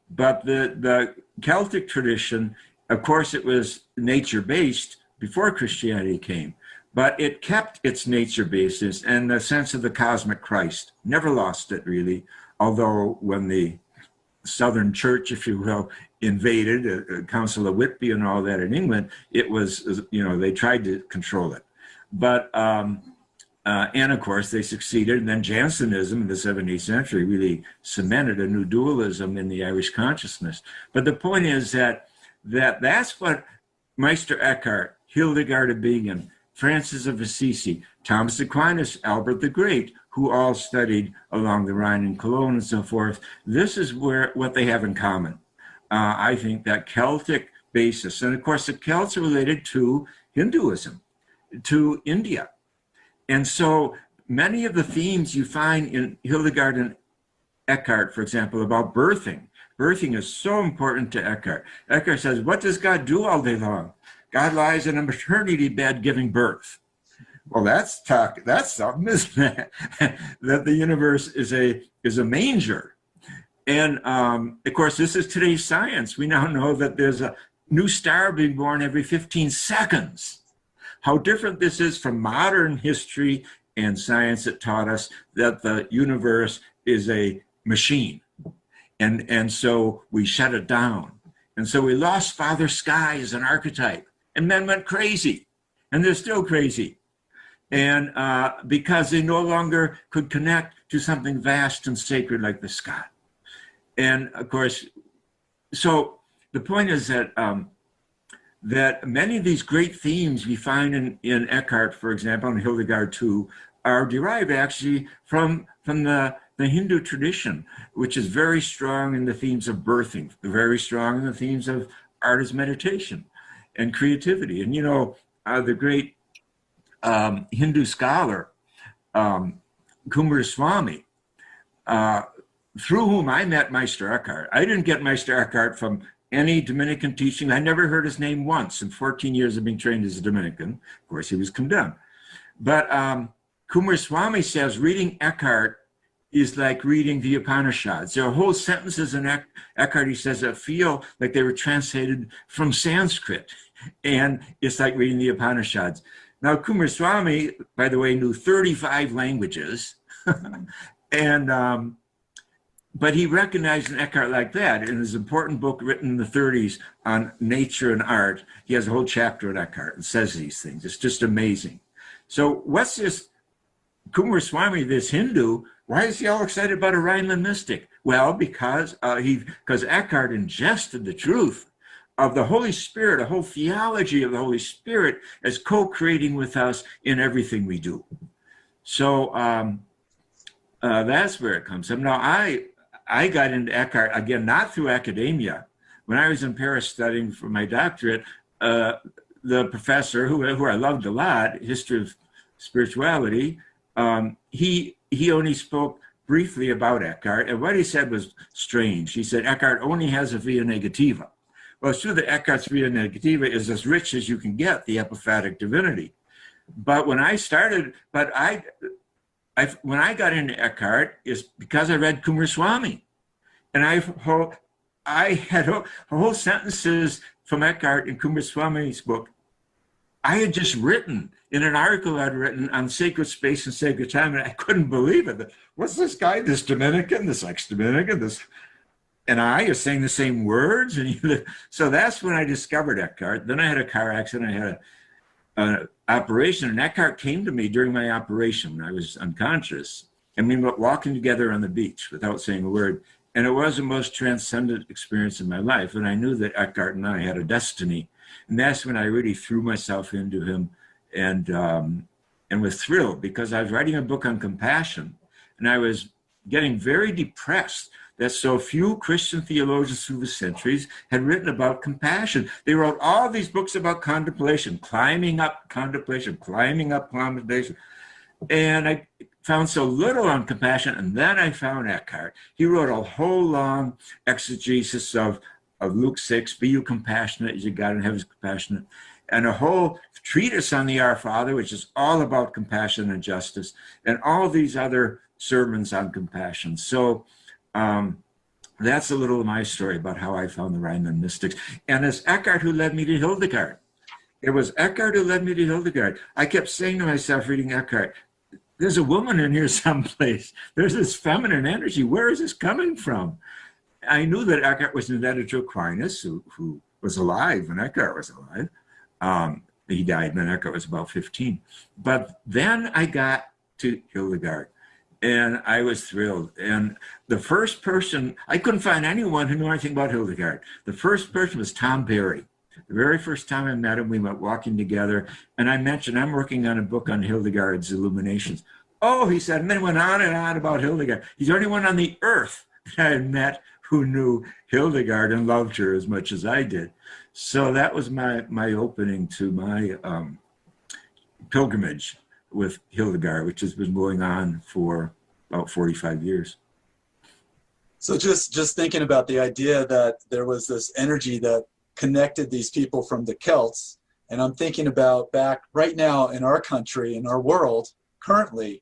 but the Celtic tradition, of course, it was nature-based before Christianity came, but it kept its nature basis and the sense of the cosmic Christ. Never lost it, really, although when the Southern Church, if you will, invaded Council of Whitby and all that in England, it was, they tried to control it. But, and of course they succeeded. And then Jansenism in the 17th century really cemented a new dualism in the Irish consciousness. But the point is that's what Meister Eckhart, Hildegard of Bingen, Francis of Assisi, Thomas Aquinas, Albert the Great, who all studied along the Rhine and Cologne and so forth. This is what they have in common. I think that Celtic basis, and of course the Celts are related to Hinduism, to India. And so many of the themes you find in Hildegard and Eckhart, for example, about birthing. Birthing is so important to Eckhart. Eckhart says, what does God do all day long? God lies in a maternity bed giving birth. Well, that's something, isn't it? That the universe is a manger. And of course, this is today's science. We now know that there's a new star being born every 15 seconds. How different this is from modern history and science that taught us that the universe is a machine. And so we shut it down. And so we lost Father Sky as an archetype. And men went crazy. And they're still crazy. And because they no longer could connect to something vast and sacred like the sky. And of course, so the point is that that many of these great themes we find in Eckhart, for example, and Hildegard too, are derived actually from the Hindu tradition, which is very strong in the themes of birthing, very strong in the themes of art as meditation and creativity. And the great Hindu scholar, Coomaraswamy, through whom I met Meister Eckhart. I didn't get Meister Eckhart from any Dominican teaching. I never heard his name once in 14 years of being trained as a Dominican. Of course, he was condemned. But Coomaraswamy says reading Eckhart is like reading the Upanishads. There are whole sentences in Eckhart, he says, that feel like they were translated from Sanskrit. And it's like reading the Upanishads. Now, Coomaraswamy, by the way, knew 35 languages. And but he recognized an Eckhart like that. In his important book written in the 30s on nature and art, he has a whole chapter on Eckhart and says these things. It's just amazing. So what's this Coomaraswamy, this Hindu, why is he all excited about a Rhineland mystic? Well, because Eckhart ingested the truth of the Holy Spirit, a whole theology of the Holy Spirit as co-creating with us in everything we do. So that's where it comes from. Now, I got into Eckhart, again, not through academia. When I was in Paris studying for my doctorate, the professor, who I loved a lot, history of spirituality, he only spoke briefly about Eckhart, and what he said was strange. He said Eckhart only has a via negativa. Well, it's true that Eckhart's via negativa is as rich as you can get, the epiphatic divinity. But when I started, when I got into Eckhart, is because I read Coomaraswamy. And I had whole sentences from Eckhart in Kumaraswamy's book. I had just written in an article I'd written on sacred space and sacred time, and I couldn't believe it. What's this guy, this Dominican, this ex-Dominican, this, and I are saying the same words? And so that's when I discovered Eckhart. Then I had a car accident. I had an operation, and Eckhart came to me during my operation when I was unconscious. And we were walking together on the beach without saying a word. And it was the most transcendent experience in my life. And I knew that Eckhart and I had a destiny. And that's when I really threw myself into him and was thrilled, because I was writing a book on compassion. And I was getting very depressed that so few Christian theologians through the centuries had written about compassion. They wrote all these books about contemplation, climbing up contemplation. And I found so little on compassion. And then I found Eckhart. He wrote a whole long exegesis of Luke 6, be you compassionate as your God in heaven is compassionate, and a whole treatise on the Our Father, which is all about compassion and justice, and all these other sermons on compassion. So that's a little of my story about how I found the Rhineland mystics. And it's Eckhart who led me to Hildegard. It was Eckhart who led me to Hildegard. I kept saying to myself, reading Eckhart, there's a woman in here someplace. There's this feminine energy. Where is this coming from? I knew that Eckhart was indebted to Aquinas, who was alive when Eckhart was alive. He died when Eckhart was about 15. But then I got to Hildegard, and I was thrilled. And the first person, I couldn't find anyone who knew anything about Hildegard. The first person was Tom Berry. The very first time I met him, we went walking together, and I mentioned, I'm working on a book on Hildegard's Illuminations. Oh, he said, and then went on and on about Hildegard. He's the only one on the earth that I had met who knew Hildegard and loved her as much as I did. So that was my opening to my pilgrimage with Hildegard, which has been going on for about 45 years. So just thinking about the idea that there was this energy that connected these people from the Celts, and I'm thinking about back right now in our country, in our world currently,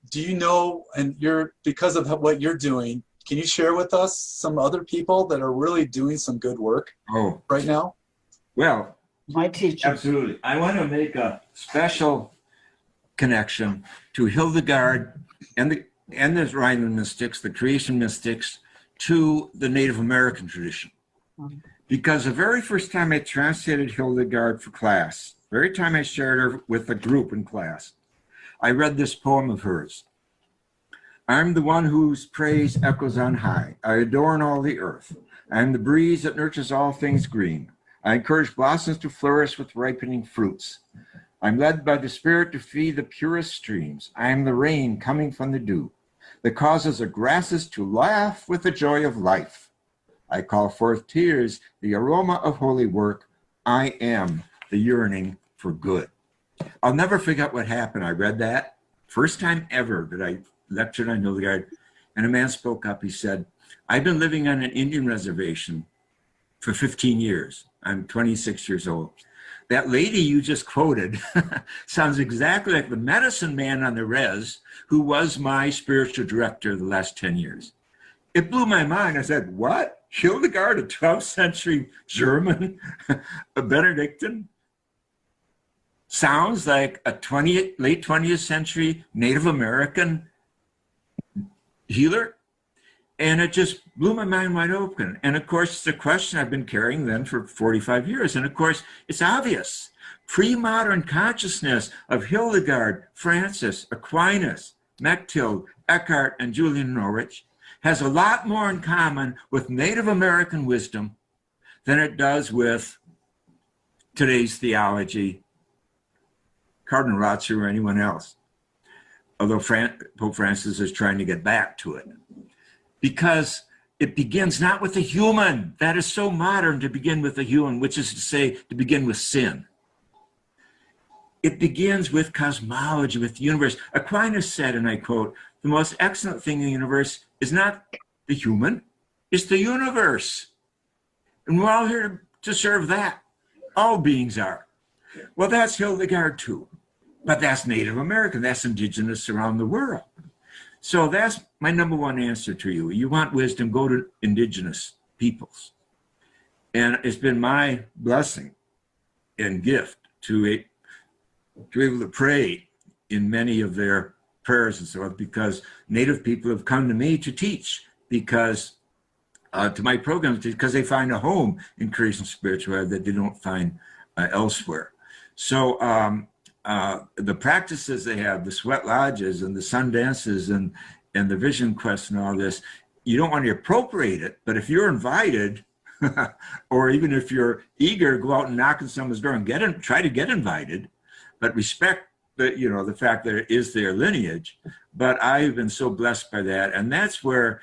do you know, and because of what you're doing, can you share with us some other people that are really doing some good work right now? Well, My teacher. absolutely. I want to make a special connection to Hildegard and the Rhineland mystics, the creation mystics, to the Native American tradition. Because the very first time I translated Hildegard for class, very time I shared her with a group in class, I read this poem of hers. I'm the one whose praise echoes on high. I adorn all the earth. I am the breeze that nurtures all things green. I encourage blossoms to flourish with ripening fruits. I'm led by the Spirit to feed the purest streams. I am the rain coming from the dew that causes the grasses to laugh with the joy of life. I call forth tears, the aroma of holy work. I am the yearning for good. I'll never forget what happened. I read that. First time ever that I lectured on Hildegard, and a man spoke up. He said, I've been living on an Indian reservation for 15 years. I'm 26 years old. That lady you just quoted sounds exactly like the medicine man on the res who was my spiritual director the last 10 years. It blew my mind. I said, what? Hildegard, a 12th century German, a Benedictine? Sounds like a late 20th century Native American healer. And it just blew my mind wide open. And of course, it's a question I've been carrying then for 45 years. And of course, it's obvious. Pre-modern consciousness of Hildegard, Francis, Aquinas, Mechthild, Eckhart, and Julian Norwich has a lot more in common with Native American wisdom than it does with today's theology, Cardinal Ratzinger, or anyone else. Although Pope Francis is trying to get back to it. Because it begins not with the human. That is so modern, to begin with the human, which is to say, to begin with sin. It begins with cosmology, with the universe. Aquinas said, and I quote, the most excellent thing in the universe is not the human, it's the universe. And we're all here to serve that. All beings are. Well, that's Hildegard too. But that's Native American, that's indigenous around the world. So that's my number one answer to you. You want wisdom, go to indigenous peoples. And it's been my blessing and gift to be able to pray in many of their prayers and so on, because Native people have come to me to teach, because to my programs, because they find a home in creation spirituality that they don't find elsewhere. So the practices they have, the sweat lodges and the sun dances and the vision quest and all this, you don't want to appropriate it, but if you're invited, or even if you're eager, go out and knock on someone's door and try to get invited, but respect the fact that it is their lineage. But I've been so blessed by that, and that's where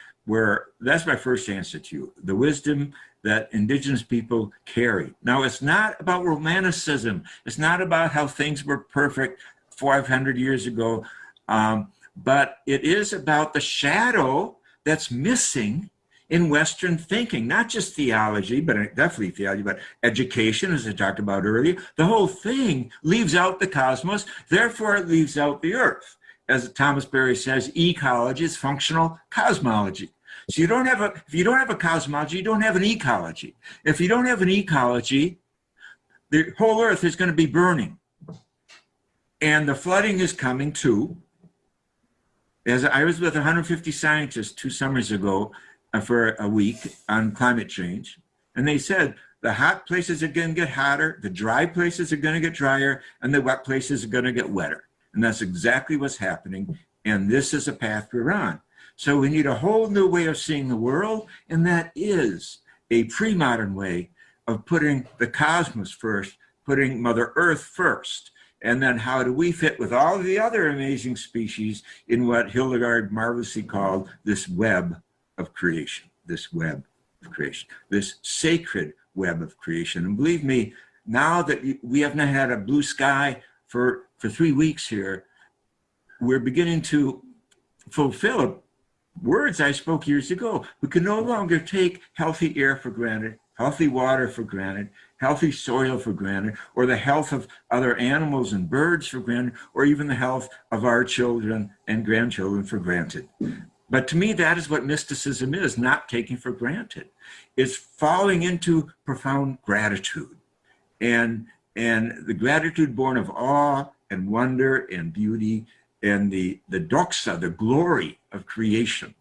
that's my first answer to you. The wisdom that indigenous people carry. Now, it's not about romanticism. It's not about how things were perfect 500 years ago, but it is about the shadow that's missing in Western thinking, not just theology, but definitely theology, but education, as I talked about earlier. The whole thing leaves out the cosmos, therefore it leaves out the earth. As Thomas Berry says, ecology is functional cosmology. So if you don't have a cosmology, you don't have an ecology. If you don't have an ecology, the whole earth is going to be burning. And the flooding is coming too. As I was with 150 scientists 2 summers ago, for a week on climate change. And they said the hot places are going to get hotter, the dry places are going to get drier, and the wet places are going to get wetter. And that's exactly what's happening. And this is a path we're on. So we need a whole new way of seeing the world. And that is a pre-modern way of putting the cosmos first, putting Mother Earth first. And then how do we fit with all of the other amazing species in what Hildegard marvelously called this web of creation, this web of creation, this sacred web of creation. And believe me, now that we haven't had a blue sky for 3 weeks here, we're beginning to fulfill words I spoke years ago. We can no longer take healthy air for granted, healthy water for granted, healthy soil for granted, or the health of other animals and birds for granted, or even the health of our children and grandchildren for granted. But to me, that is what mysticism is, not taking for granted. It's falling into profound gratitude. And the gratitude born of awe and wonder and beauty and the doxa, the glory of creation,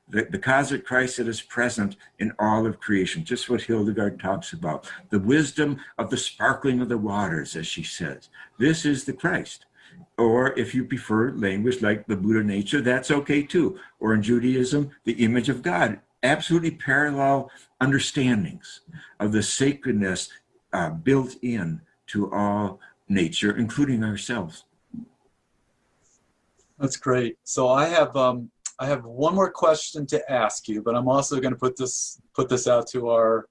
the cosmic Christ that is present in all of creation, just what Hildegard talks about. The wisdom of the sparkling of the waters, as she says. This is the Christ. Or if you prefer language like the Buddha nature, that's okay too. Or in Judaism, the image of God. Absolutely parallel understandings of the sacredness built in to all nature, including ourselves. That's great. So I have one more question to ask you, but I'm also going to put this out to our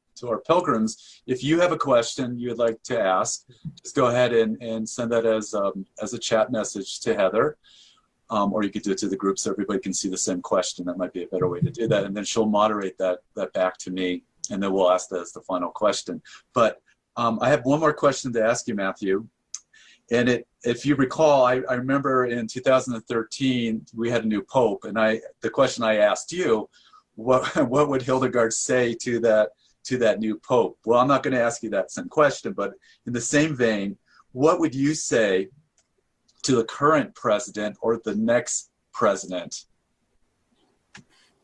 pilgrims. If you have a question you'd like to ask, just go ahead and send that as a chat message to Heather, or you could do it to the group so everybody can see the same question. That might be a better way to do that, and then she'll moderate that back to me, and then we'll ask that as the final question. But I have one more question to ask you, Matthew. And if you recall, I remember in 2013 we had a new pope, and the question I asked you, what would Hildegard say to that new pope? Well, I'm not going to ask you that same question, but in the same vein, what would you say to the current president or the next president?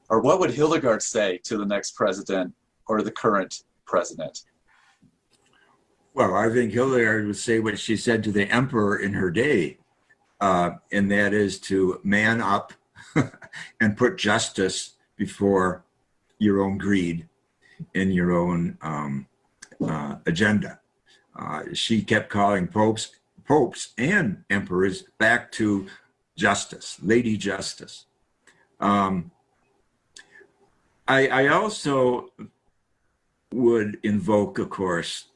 Or what would Hildegard say to the next president or the current president? Well, I think Hildegard would say what she said to the emperor in her day, and that is to man up and put justice before your own greed and your own agenda. She kept calling popes and emperors back to justice, Lady Justice. I also would invoke, of course,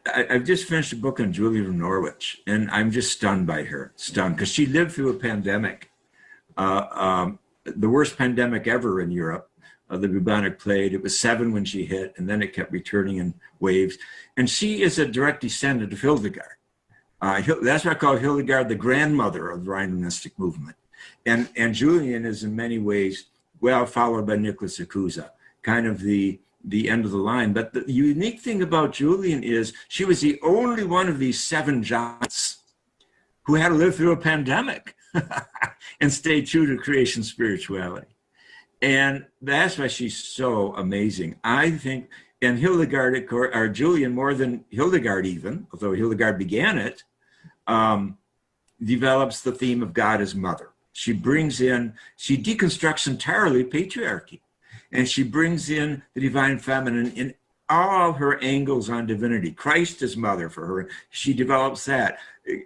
I've just finished a book on Julia of Norwich, and I'm just stunned by her, because she lived through a pandemic, the worst pandemic ever in Europe, the bubonic plague. It was 7 when she hit, and then it kept returning in waves. And she is a direct descendant of Hildegard. That's why I call Hildegard the grandmother of the Rhine mystic movement. And Julian is in many ways, well, followed by Nicholas Acusa, kind of the end of the line. But the unique thing about Julian is she was the only one of these 7 giants who had to live through a pandemic and stay true to creation spirituality. And that's why she's so amazing. I think, and Hildegard, or Julian, more than Hildegard even, although Hildegard began it, develops the theme of God as mother. She deconstructs entirely patriarchy, and she brings in the divine feminine in all her angles on divinity. Christ is mother for her. She develops that.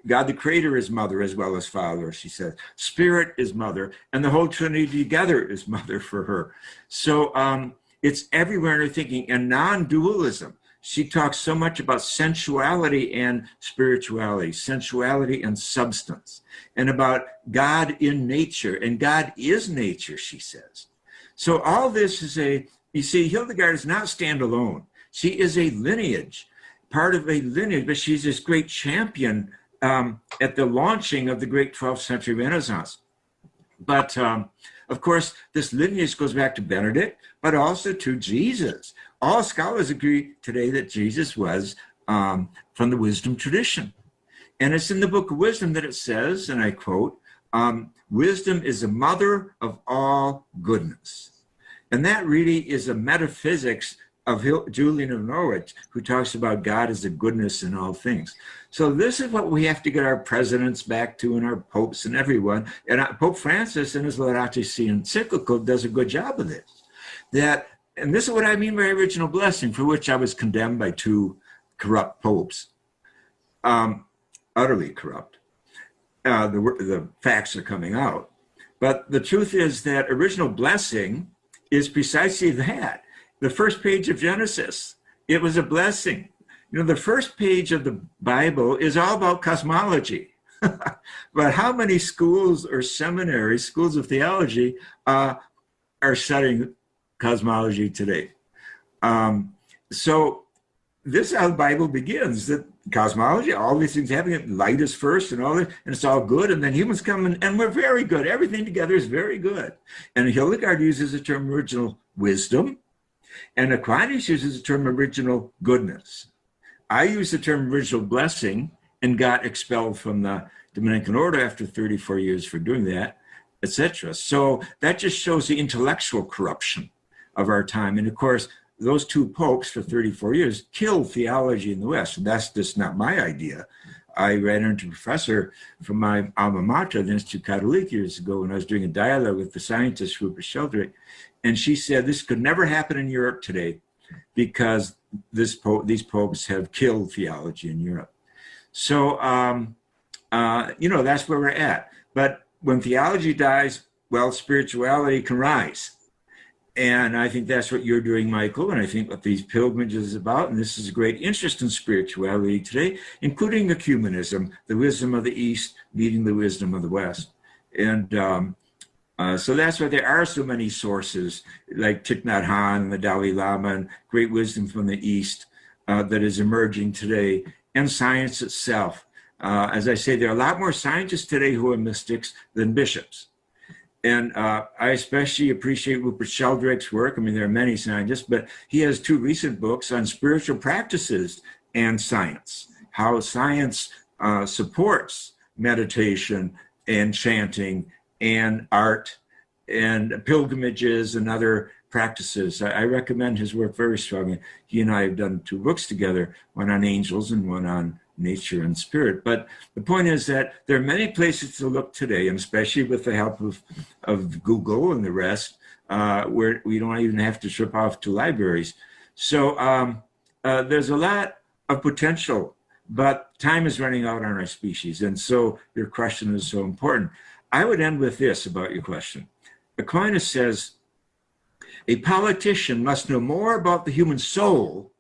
God the Creator is mother as well as father, she says. Spirit is mother, and the whole Trinity together is mother for her. So it's everywhere in her thinking. And non-dualism, she talks so much about sensuality and spirituality, sensuality and substance, and about God in nature. And God is nature, she says. So all this is you see, Hildegard is not standalone. She is a lineage, part of a lineage, but she's this great champion at the launching of the great 12th century Renaissance. But of course, this lineage goes back to Benedict, but also to Jesus. All scholars agree today that Jesus was from the wisdom tradition. And it's in the book of wisdom that it says, and I quote, wisdom is the mother of all goodness. And that really is a metaphysics of Julian of Norwich, who talks about God as the goodness in all things. So this is what we have to get our presidents back to, and our popes and everyone. And Pope Francis in his Laudato Si encyclical does a good job of this. And this is what I mean by original blessing, for which I was condemned by 2 corrupt popes, utterly corrupt. The facts are coming out. But the truth is that original blessing is precisely that. The first page of Genesis, it was a blessing. You know, the first page of the Bible is all about cosmology. But how many schools or seminaries, schools of theology, are studying cosmology today? So this is how the Bible begins, that cosmology, all these things happening, light is first and all that, and it's all good, and then humans come in, and we're very good. Everything together is very good. And Hildegard uses the term original wisdom, and Aquinas uses the term original goodness. I use the term original blessing and got expelled from the Dominican order after 34 years for doing that, etc. So that just shows the intellectual corruption of our time. And of course, those 2 popes for 34 years killed theology in the West. And that's just not my idea. I ran into a professor from my alma mater, the Institut Catholique, years ago when I was doing a dialogue with the scientist Rupert Sheldrake. And she said this could never happen in Europe today because these popes have killed theology in Europe. So, that's where we're at. But when theology dies, well, spirituality can rise. And I think that's what you're doing, Michael, and I think what these pilgrimages is about. And this is a great interest in spirituality today, including ecumenism, the wisdom of the East meeting the wisdom of the West. And so that's why there are so many sources like Thich Nhat Hanh and the Dalai Lama and great wisdom from the East that is emerging today, and science itself. As I say, there are a lot more scientists today who are mystics than bishops. And I especially appreciate Rupert Sheldrake's work. I mean, there are many scientists, but he has 2 recent books on spiritual practices and science, how science supports meditation and chanting and art and pilgrimages and other practices. I recommend his work very strongly. He and I have done 2 books together, one on angels and one on nature and spirit. But the point is that there are many places to look today, and especially with the help of Google and the rest, where we don't even have to trip off to libraries. So there's a lot of potential, but time is running out on our species. And so your question is so important. I would end with this about your question. Aquinas says, a politician must know more about the human soul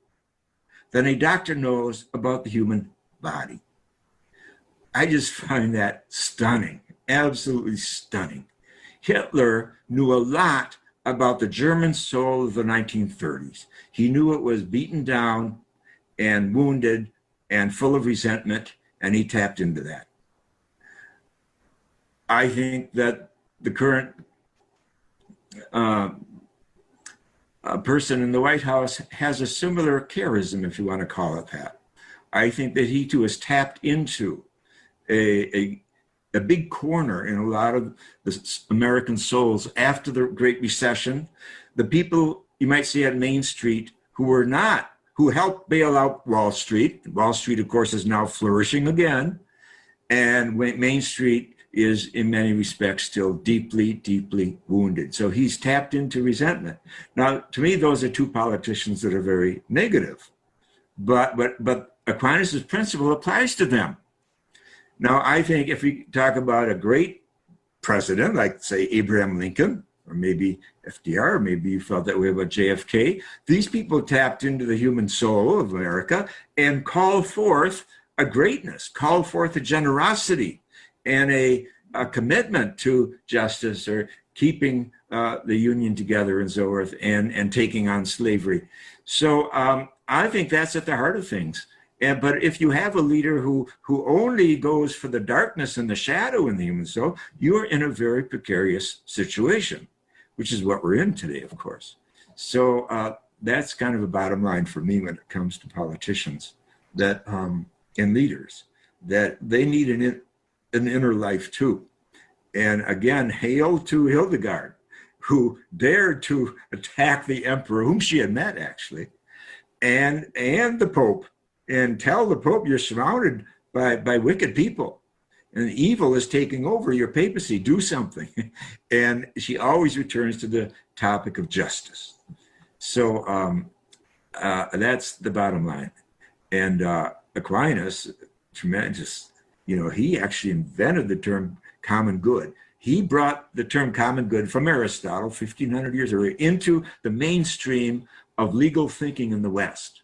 than a doctor knows about the human body. I just find that stunning, absolutely stunning. Hitler knew a lot about the German soul of the 1930s. He knew it was beaten down and wounded and full of resentment, and he tapped into that. I think that the current person in the White House has a similar charism, if you want to call it that. I think that he too has tapped into a big corner in a lot of the American souls after the Great Recession. The people you might see at Main Street who helped bail out Wall Street. Wall Street, of course, is now flourishing again. And Main Street is in many respects still deeply, deeply wounded. So he's tapped into resentment. Now, to me, those are two politicians that are very negative. But Aquinas' principle applies to them. Now, I think if we talk about a great president, like, say, Abraham Lincoln, or maybe FDR, or maybe you felt that way about JFK, these people tapped into the human soul of America and called forth a greatness, called forth a generosity and a commitment to justice, or keeping the Union together and so forth, and taking on slavery. So I think that's at the heart of things. But if you have a leader who only goes for the darkness and the shadow in the human soul, you're in a very precarious situation, which is what we're in today, of course. So that's kind of a bottom line for me when it comes to politicians that and leaders, that they need an inner life too. And again, hail to Hildegard, who dared to attack the emperor, whom she had met actually, and the Pope, and tell the Pope, you're surrounded by wicked people, and evil is taking over your papacy, do something. And she always returns to the topic of justice. So that's the bottom line. And Aquinas, tremendous, he actually invented the term common good. He brought the term common good from Aristotle 1,500 years earlier into the mainstream of legal thinking in the West.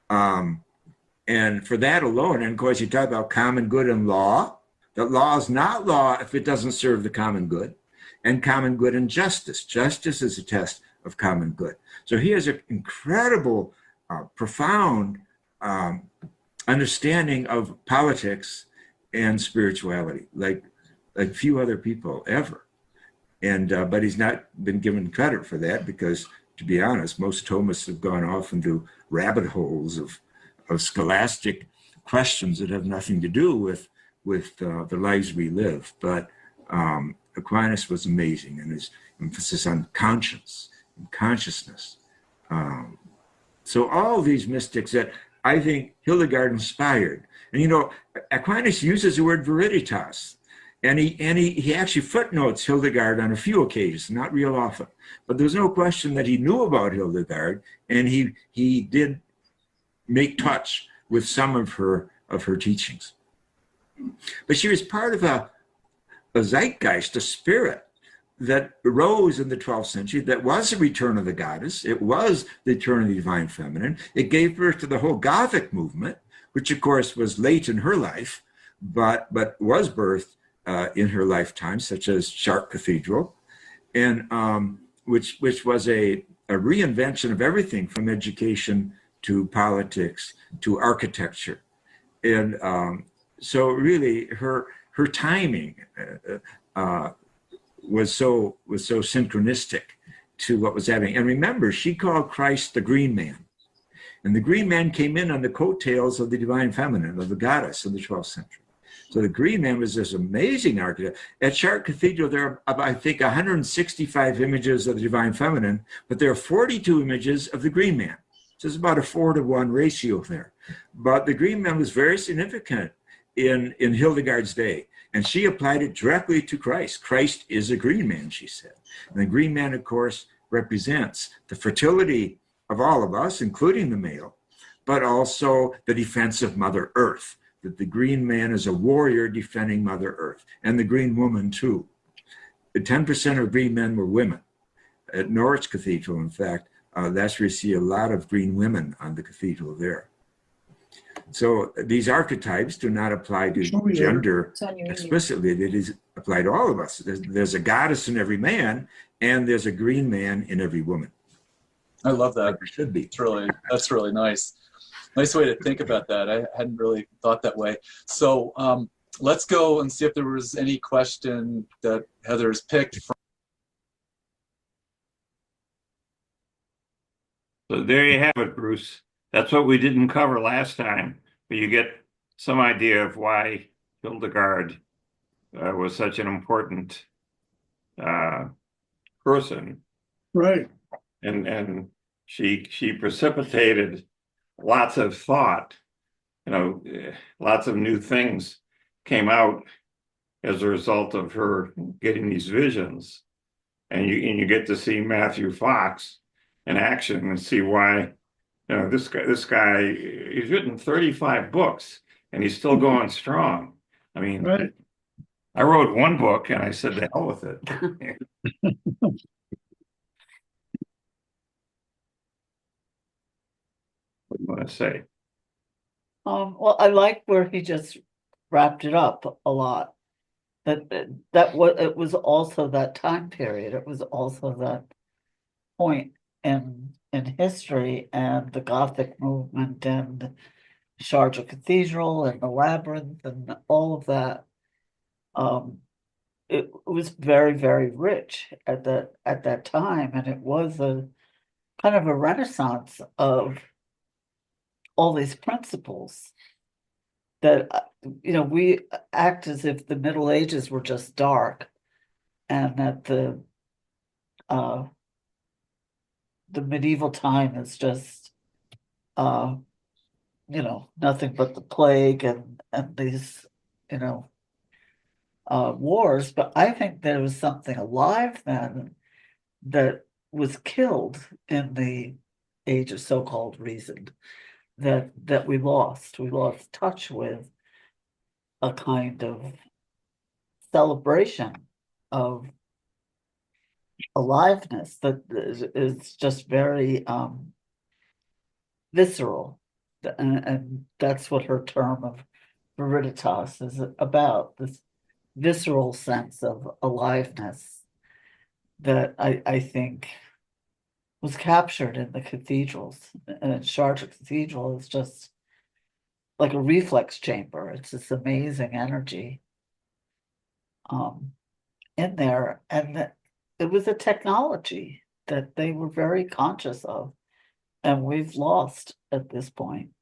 And for that alone, and of course you talk about common good and law, that law is not law if it doesn't serve the common good, and common good and justice. Justice is a test of common good. So he has an incredible, profound understanding of politics and spirituality, like few other people ever. And but he's not been given credit for that, because, to be honest, most Thomists have gone off into rabbit holes of scholastic questions that have nothing to do with the lives we live. But Aquinas was amazing, and his emphasis on conscience and consciousness. So all these mystics that I think Hildegard inspired. And Aquinas uses the word veritas, and he actually footnotes Hildegard on a few occasions, not real often. But there's no question that he knew about Hildegard, and he did make touch with some of her teachings. But she was part of a zeitgeist, a spirit that arose in the 12th century that was the return of the goddess. It was the return of the divine feminine. It gave birth to the whole Gothic movement, which of course was late in her life, but was birthed in her lifetime, such as Chartres Cathedral, and which was a reinvention of everything from education to politics to architecture. And so really her timing was so synchronistic to what was happening. And remember, she called Christ the Green Man. And the Green Man came in on the coattails of the divine feminine, of the goddess of the 12th century. So the Green Man was this amazing architect. At Chartres Cathedral, there are, I think, 165 images of the divine feminine, but there are 42 images of the Green Man. So it's about a 4-to-1 ratio there. But the Green Man was very significant in Hildegard's day. And she applied it directly to Christ. Christ is a green man, she said. And the green man, of course, represents the fertility of all of us, including the male, but also the defense of Mother Earth, that the green man is a warrior defending Mother Earth, and the green woman too. 10% of green men were women. At Norwich Cathedral, in fact, that's where you see a lot of green women on the cathedral there. So these archetypes do not apply to gender explicitly. It is applied to all of us. There's a goddess in every man, and there's a green man in every woman. I love that. Like there should be. That's really nice. Nice way to think about that. I hadn't really thought that way. So let's go and see if there was any question that Heather's picked from. So there you have it, Bruce. That's what we didn't cover last time, but you get some idea of why Hildegard was such an important person, Right. and she precipitated lots of thought. Lots of new things came out as a result of her getting these visions, and you get to see Matthew Fox in action and see why. This guy, he's written 35 books and he's still going strong. I mean, Right. I wrote one book and I said, the hell with it. What do you want to say? Well, I like where he just wrapped it up a lot. It was also that time period. It was also that point in history and the Gothic movement and Chartres Cathedral and the labyrinth and all of that. It was very, very rich at that time, and it was a kind of a renaissance of all these principles that we act as if the Middle Ages were just dark, and that the medieval time is just nothing but the plague and these wars. But I think there was something alive then that was killed in the age of so-called reason, that we lost touch with a kind of celebration of aliveness that is just very visceral, and that's what her term of viriditas is about, this visceral sense of aliveness that I think was captured in the cathedrals. And Chartres Cathedral is just like a reflex chamber. It's this amazing energy in there, and it was a technology that they were very conscious of, and we've lost at this point.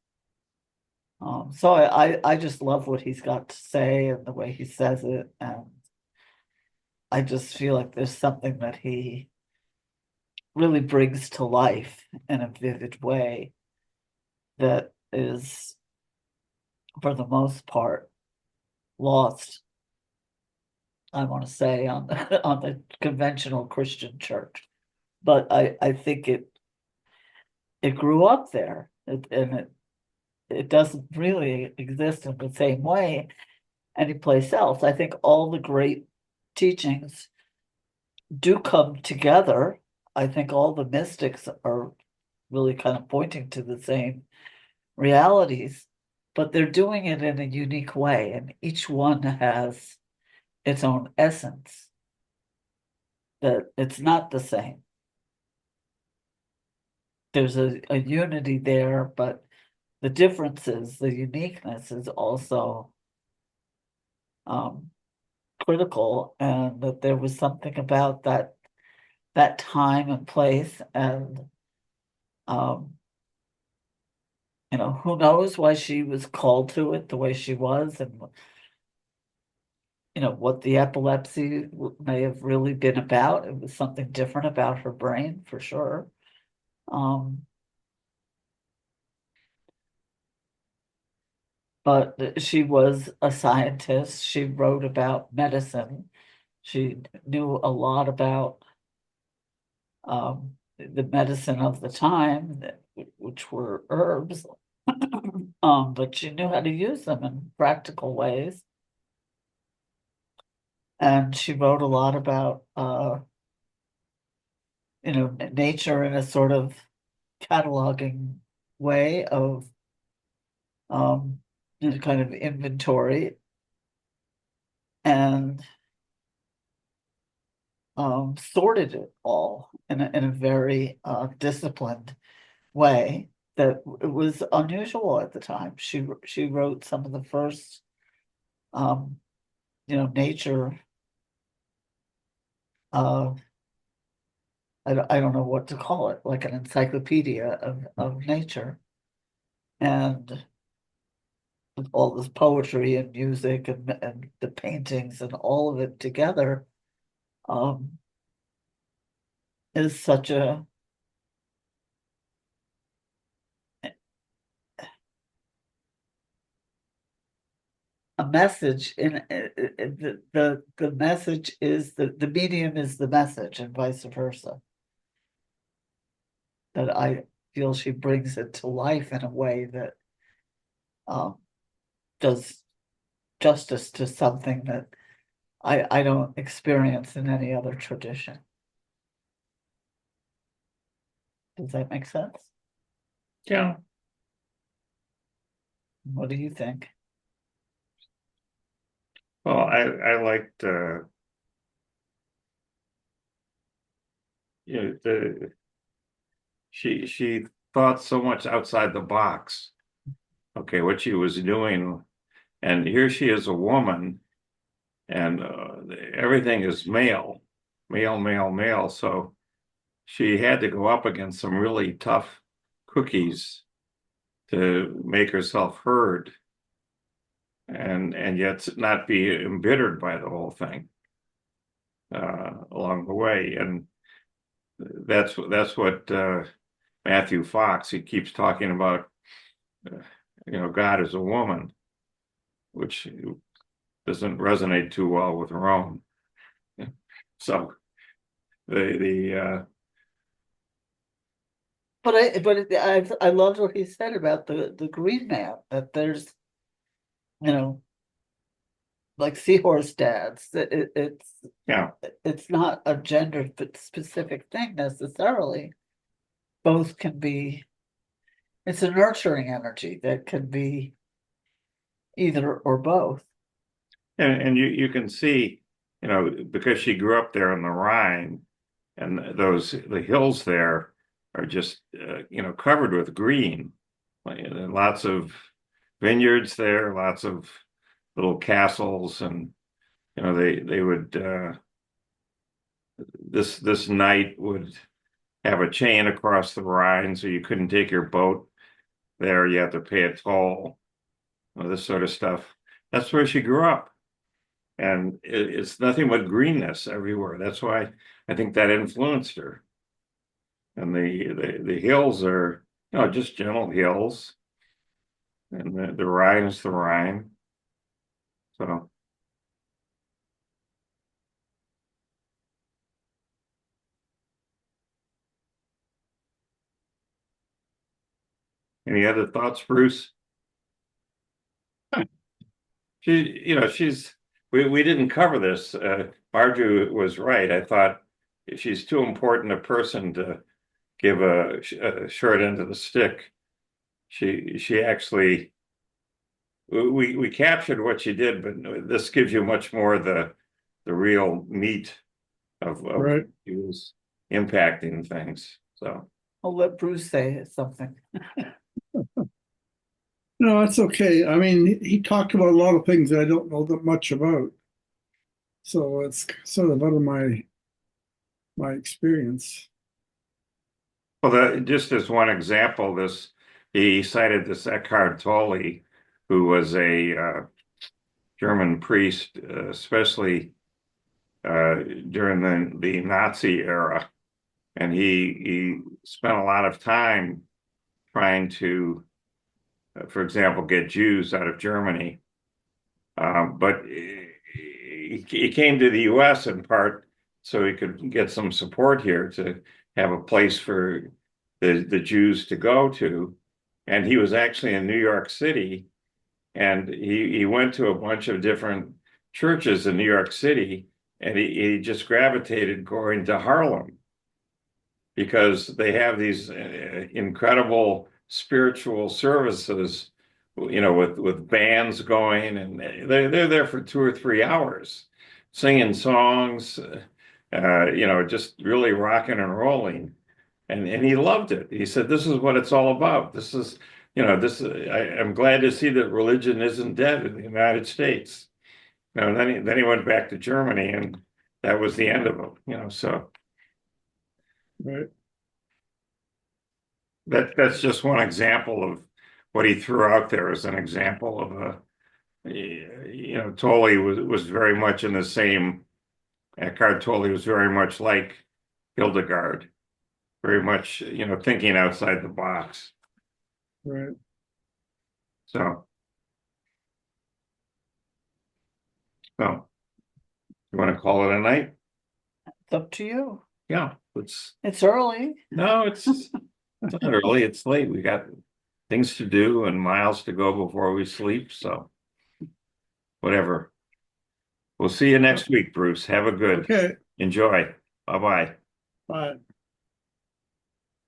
So I just love what he's got to say and the way he says it, and I just feel like there's something that he really brings to life in a vivid way that is, for the most part, lost, I want to say, on the conventional Christian church. But I think it grew up there, and it doesn't really exist in the same way anyplace else. I think all the great teachings do come together. I think all the mystics are really kind of pointing to the same realities, but they're doing it in a unique way, and each one has its own essence, that it's not the same. There's a unity there, but the differences, the uniqueness is also critical, and that there was something about that time and place, and who knows why she was called to it the way she was, and what the epilepsy may have really been about. It was something different about her brain, for sure. But she was a scientist. She wrote about medicine. She knew a lot about the medicine of the time, which were herbs. But she knew how to use them in practical ways. And she wrote a lot about nature in a sort of cataloging way of kind of inventory, and sorted it all in a very disciplined way that it was unusual at the time. She wrote some of the first nature, uh, I don't know what to call it, like an encyclopedia of nature. And with all this poetry and music and the paintings and all of it together, um, is such a message the message is the medium is the message and vice versa. That I feel she brings it to life in a way that does justice to something that I don't experience in any other tradition. Does that make sense? Yeah. What do you think? Well, I liked she thought so much outside the box. Okay, what she was doing, and here she is a woman, and everything is male, male, male, male. So she had to go up against some really tough cookies to make herself heard, and yet not be embittered by the whole thing along the way. And that's what Matthew Fox, he keeps talking about, God is a woman, which doesn't resonate too well with Rome. So I loved what he said about the green man, that there's, like seahorse dads, that it's not a gender specific thing necessarily. Both can be, it's a nurturing energy that can be either or both. and you can see, because she grew up there in the Rhine, and the hills there are just covered with green, and lots of vineyards there, lots of little castles, and they would this knight would have a chain across the Rhine, so you couldn't take your boat there. You had to pay a toll. This sort of stuff. That's where she grew up, and it's nothing but greenness everywhere. That's why I think that influenced her. And the hills are, just gentle hills, and the Rhine is the Rhine. So. Any other thoughts, Bruce? We didn't cover this. Marjorie was right. I thought she's too important a person to give a short end of the stick. She actually, we captured what she did, but this gives you much more the real meat of Right. he was impacting things. So I'll let Bruce say something. No, that's okay. I mean, he talked about a lot of things that I don't know that much about. So it's sort of out of my experience. well, just as one example, he cited this Eckhart Tolle, who was a German priest, especially during the Nazi era, and he spent a lot of time trying to, for example, get Jews out of Germany. But he came to the U.S. in part so he could get some support here to have a place for the Jews to go to. And he was actually in New York City, and he went to a bunch of different churches in New York City, and he just gravitated going to Harlem because they have these incredible spiritual services, with bands going, and they're there for 2 or 3 hours, singing songs, just really rocking and rolling, and he loved it. He said, "This is what it's all about. I'm glad to see that religion isn't dead in the United States." No, then he went back to Germany, and that was the end of him. So Right. that's just one example of what he threw out there as an example of Tolle was very much in the same. Eckhart Tolle was very much like Hildegard, very much thinking outside the box. Right. So you want to call it a night? It's up to you. Yeah, It's early. no, it's not early, it's late. We got things to do and miles to go before we sleep, so whatever. We'll see you next week, Bruce. Have a good. Okay. Enjoy. Bye-bye. Bye.